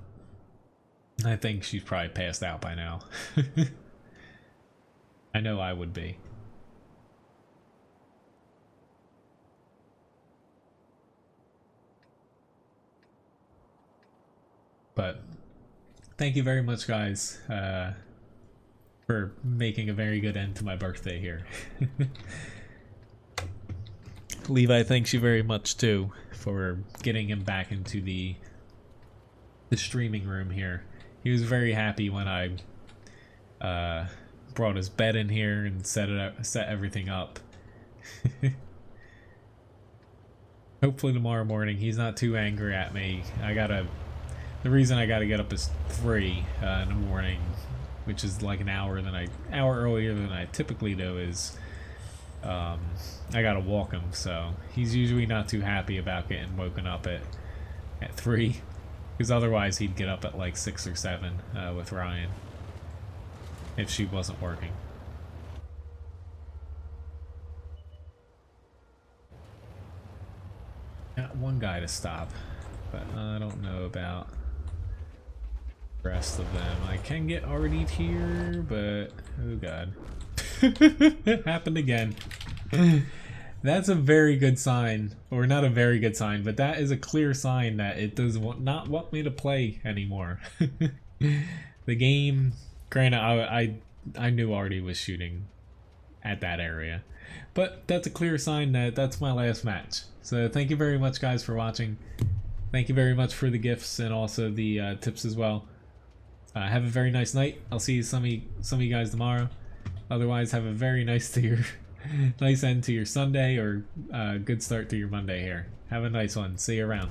I think she's probably passed out by now. I know I would be. But thank you very much, guys, for making a very good end to my birthday here. Levi, thanks you very much too for getting him back into the streaming room here. He was very happy when I brought his bed in here and set everything up, Hopefully tomorrow morning he's not too angry at me. The reason I gotta get up is 3 in the morning, which is like an hour earlier than I typically do. Is I gotta walk him, so he's usually not too happy about getting woken up at 3, because otherwise he'd get up at like 6 or 7 with Ryan if she wasn't working. Got one guy to stop, but I don't know about the rest of them. I can get already here, but oh god. It happened again. That's a very good sign, or not a very good sign, but that is a clear sign that it does not want me to play anymore. The game, granted, I knew Artie was shooting at that area, but that's a clear sign that that's my last match. So thank you very much, guys, for watching. Thank you very much for the gifts and also the tips as well. Have a very nice night. I'll see some of you guys tomorrow. Otherwise, have a very nice nice end to your Sunday, or good start to your Monday here. Have a nice one. See you around.